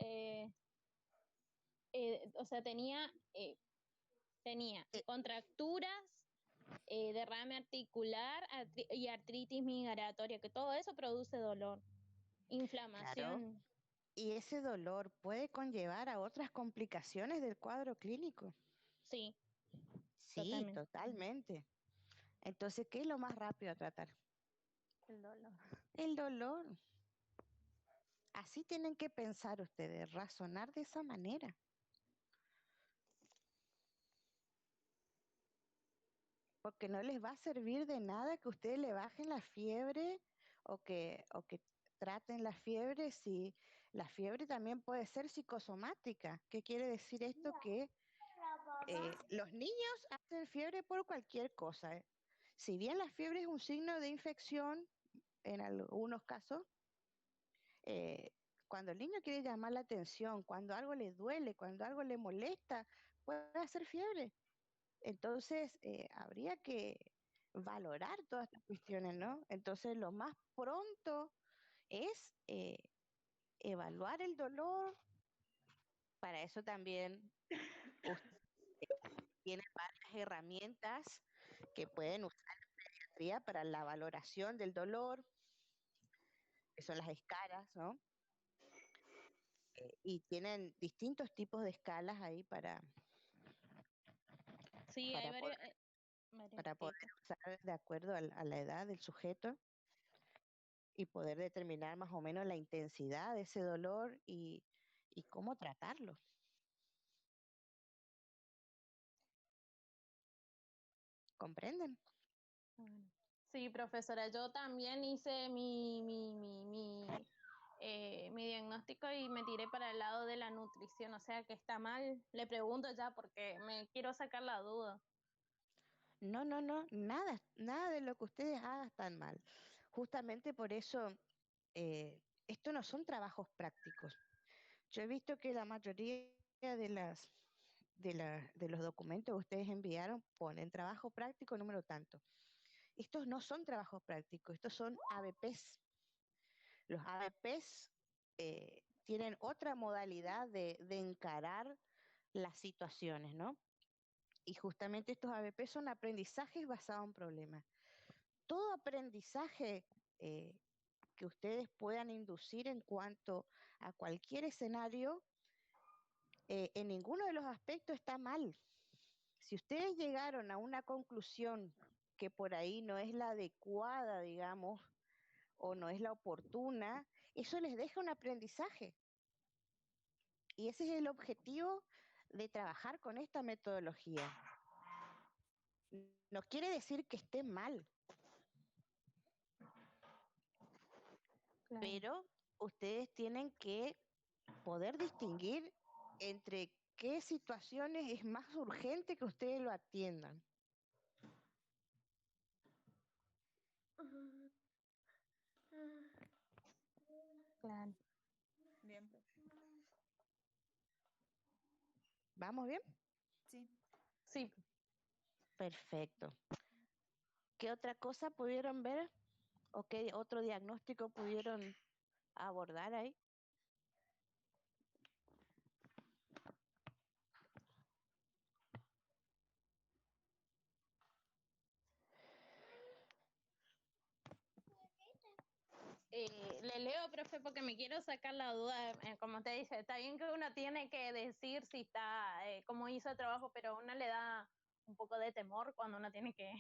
o sea, tenía contracturas, derrame articular y artritis migratoria, que todo eso produce dolor, Claro. inflamación, Y ese dolor puede conllevar a otras complicaciones del cuadro clínico. sí, Sí, totalmente. totalmente. Entonces, ¿qué es lo más rápido a tratar? El dolor. El dolor. Así tienen que pensar ustedes, razonar de esa manera. Porque no les va a servir de nada que ustedes le bajen la fiebre o que traten la fiebre si la fiebre también puede ser psicosomática. ¿Qué quiere decir esto? Que los niños hacen fiebre por cualquier cosa. Si bien la fiebre es un signo de infección, en algunos casos, eh, cuando el niño quiere llamar la atención, cuando algo le duele, cuando algo le molesta, puede hacer fiebre. Entonces, habría que valorar todas estas cuestiones, ¿no? Entonces, lo más pronto es evaluar el dolor. Para eso también usted tiene varias herramientas que pueden usar en pediatría para la valoración del dolor, que son las escalas, ¿no? Y tienen distintos tipos de escalas ahí Sí, hay para poder, varios para poder tipos. usar de acuerdo a la edad del sujeto y poder determinar más o menos la intensidad de ese dolor y cómo tratarlo. ¿Comprenden? Bueno. Sí, profesora, yo también hice mi diagnóstico y me tiré para el lado de la nutrición, o sea que está mal. Le pregunto ya porque me quiero sacar la duda. No, no, no, nada, nada de lo que ustedes hagan tan mal. Justamente por eso, esto no son trabajos prácticos. Yo he visto que la mayoría de los documentos que ustedes enviaron ponen trabajo práctico número tanto. Estos no son trabajos prácticos, estos son ABPs. Los ABPs tienen otra modalidad de encarar las situaciones, ¿no? Y justamente estos ABP son aprendizajes basados en problemas. Todo aprendizaje que ustedes puedan inducir en cuanto a cualquier escenario, en ninguno de los aspectos está mal. Si ustedes llegaron a una conclusión que por ahí no es la adecuada, digamos, o no es la oportuna, eso les deja un aprendizaje. Y ese es el objetivo de trabajar con esta metodología. No quiere decir que esté mal, Claro. pero ustedes tienen que poder distinguir entre qué situaciones es más urgente que ustedes lo atiendan. Claro. Bien, profe. ¿Vamos bien? Sí. Sí, Perfecto. ¿Qué otra cosa pudieron ver o qué otro diagnóstico pudieron abordar ahí? le leo, profe, porque me quiero sacar la duda, como te dice, está bien que uno tiene que decir si está, cómo hizo el trabajo, pero a uno le da un poco de temor cuando uno tiene que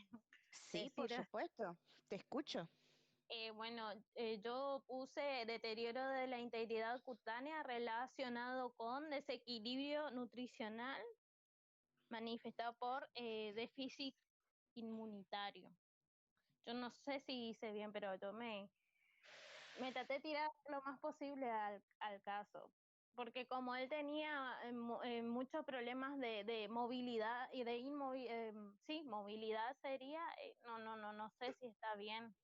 Sí, por decir. supuesto. Te escucho. Bueno, yo puse deterioro de la integridad cutánea relacionado con desequilibrio nutricional manifestado por déficit inmunitario. Yo no sé si hice bien, pero yo me traté de tirar lo más posible al caso, porque como él tenía muchos problemas de movilidad y de sí, movilidad sería, no sé si está bien.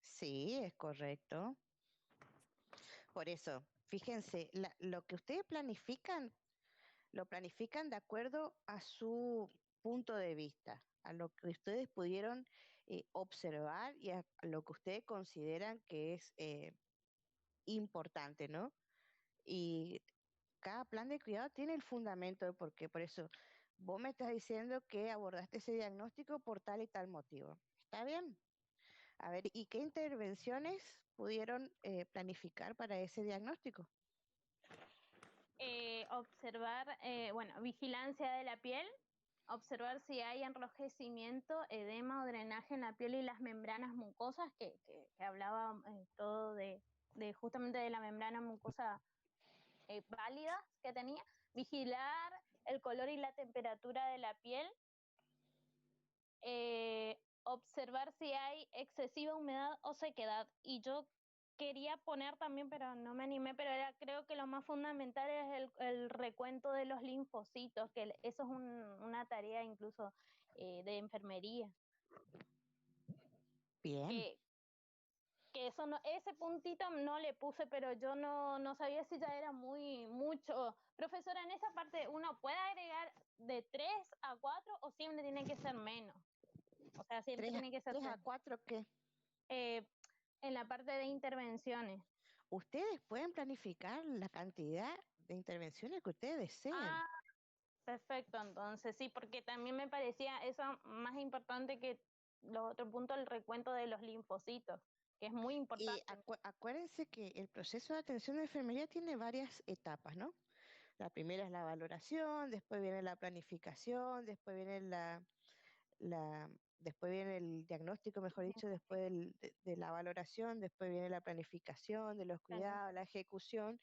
Sí, es correcto. Por eso, fíjense, lo que ustedes planifican, lo planifican de acuerdo a su punto de vista, a lo que ustedes pudieron observar y a lo que ustedes consideran que es importante, ¿no? Y cada plan de cuidado tiene el fundamento de por qué. Por eso, vos me estás diciendo que abordaste ese diagnóstico por tal y tal motivo. ¿Está bien? A ver, ¿y qué intervenciones pudieron planificar para ese diagnóstico? Observar, bueno, vigilancia de la piel, observar si hay enrojecimiento, edema o drenaje en la piel y las membranas mucosas, que hablaba todo de justamente de la membrana mucosa válida que tenía, vigilar el color y la temperatura de la piel, observar si hay excesiva humedad o sequedad. Y yo quería poner también, pero no me animé, pero creo que lo más fundamental es el recuento de los linfocitos, que eso es una tarea incluso de enfermería. Bien. Que eso no, ese puntito no le puse, pero yo no sabía si ya era mucho. Profesora, en esa parte uno puede agregar de 3 a 4 o siempre tiene que ser menos. O sea, siempre tiene que ser 3 a 4, ¿qué? En la parte de intervenciones. Ustedes pueden planificar la cantidad de intervenciones que ustedes deseen. Ah, perfecto, entonces sí, porque también me parecía eso más importante que los otros puntos, el recuento de los linfocitos, que es muy importante. Y acuérdense que el proceso de atención de enfermería tiene varias etapas, ¿no? La primera es la valoración, después viene la planificación, después viene después viene el diagnóstico, mejor dicho, después de la valoración, después viene la planificación de los cuidados, la ejecución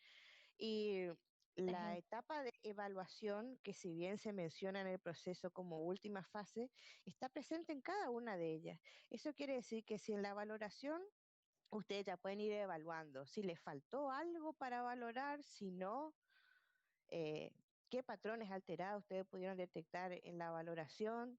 y la etapa de evaluación, que si bien se menciona en el proceso como última fase, está presente en cada una de ellas. Eso quiere decir que si en la valoración ustedes ya pueden ir evaluando si les faltó algo para valorar, si no, eh, qué patrones alterados ustedes pudieron detectar en la valoración,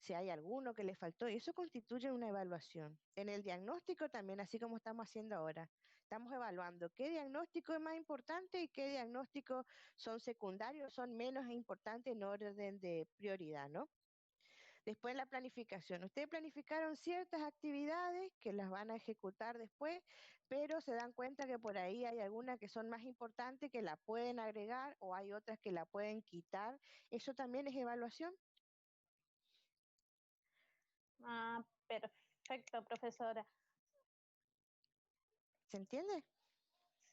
si hay alguno que les faltó, y eso constituye una evaluación. En el diagnóstico también, así como estamos haciendo ahora, estamos evaluando qué diagnóstico es más importante y qué diagnósticos son secundarios, son menos importantes en orden de prioridad, ¿no? Después la planificación. Ustedes planificaron ciertas actividades que las van a ejecutar después, pero se dan cuenta que por ahí hay algunas que son más importantes que la pueden agregar o hay otras que la pueden quitar. ¿Eso también es evaluación? Ah, perfecto, profesora. ¿Se entiende?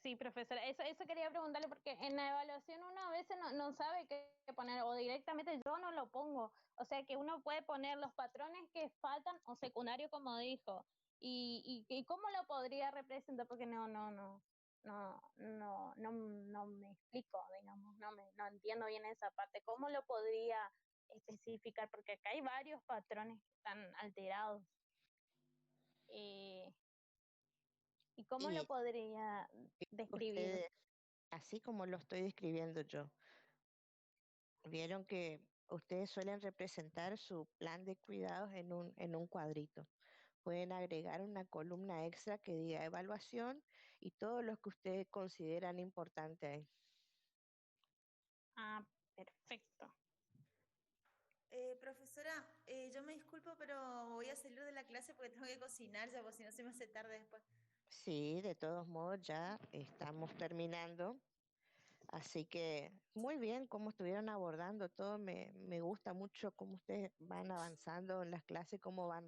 Sí, profesora, eso quería preguntarle porque en la evaluación uno a veces no sabe qué poner o directamente yo no lo pongo. O sea que uno puede poner los patrones que faltan o secundarios como dijo. Y cómo lo podría representar porque no me explico, digamos, no entiendo bien esa parte. ¿Cómo lo podría especificar? Porque acá hay varios patrones que están alterados. ¿Y cómo lo podría describir? Ustedes, así como lo estoy describiendo yo, vieron que ustedes suelen representar su plan de cuidados en un cuadrito. Pueden agregar una columna extra que diga evaluación y todo lo que ustedes consideran importante ahí. Ah, perfecto. Profesora, yo me disculpo, pero voy a salir de la clase porque tengo que cocinar ya, porque si no se me hace tarde después. Sí, de todos modos ya estamos terminando. Así que muy bien cómo estuvieron abordando todo. Me gusta mucho cómo ustedes van avanzando en las clases, cómo van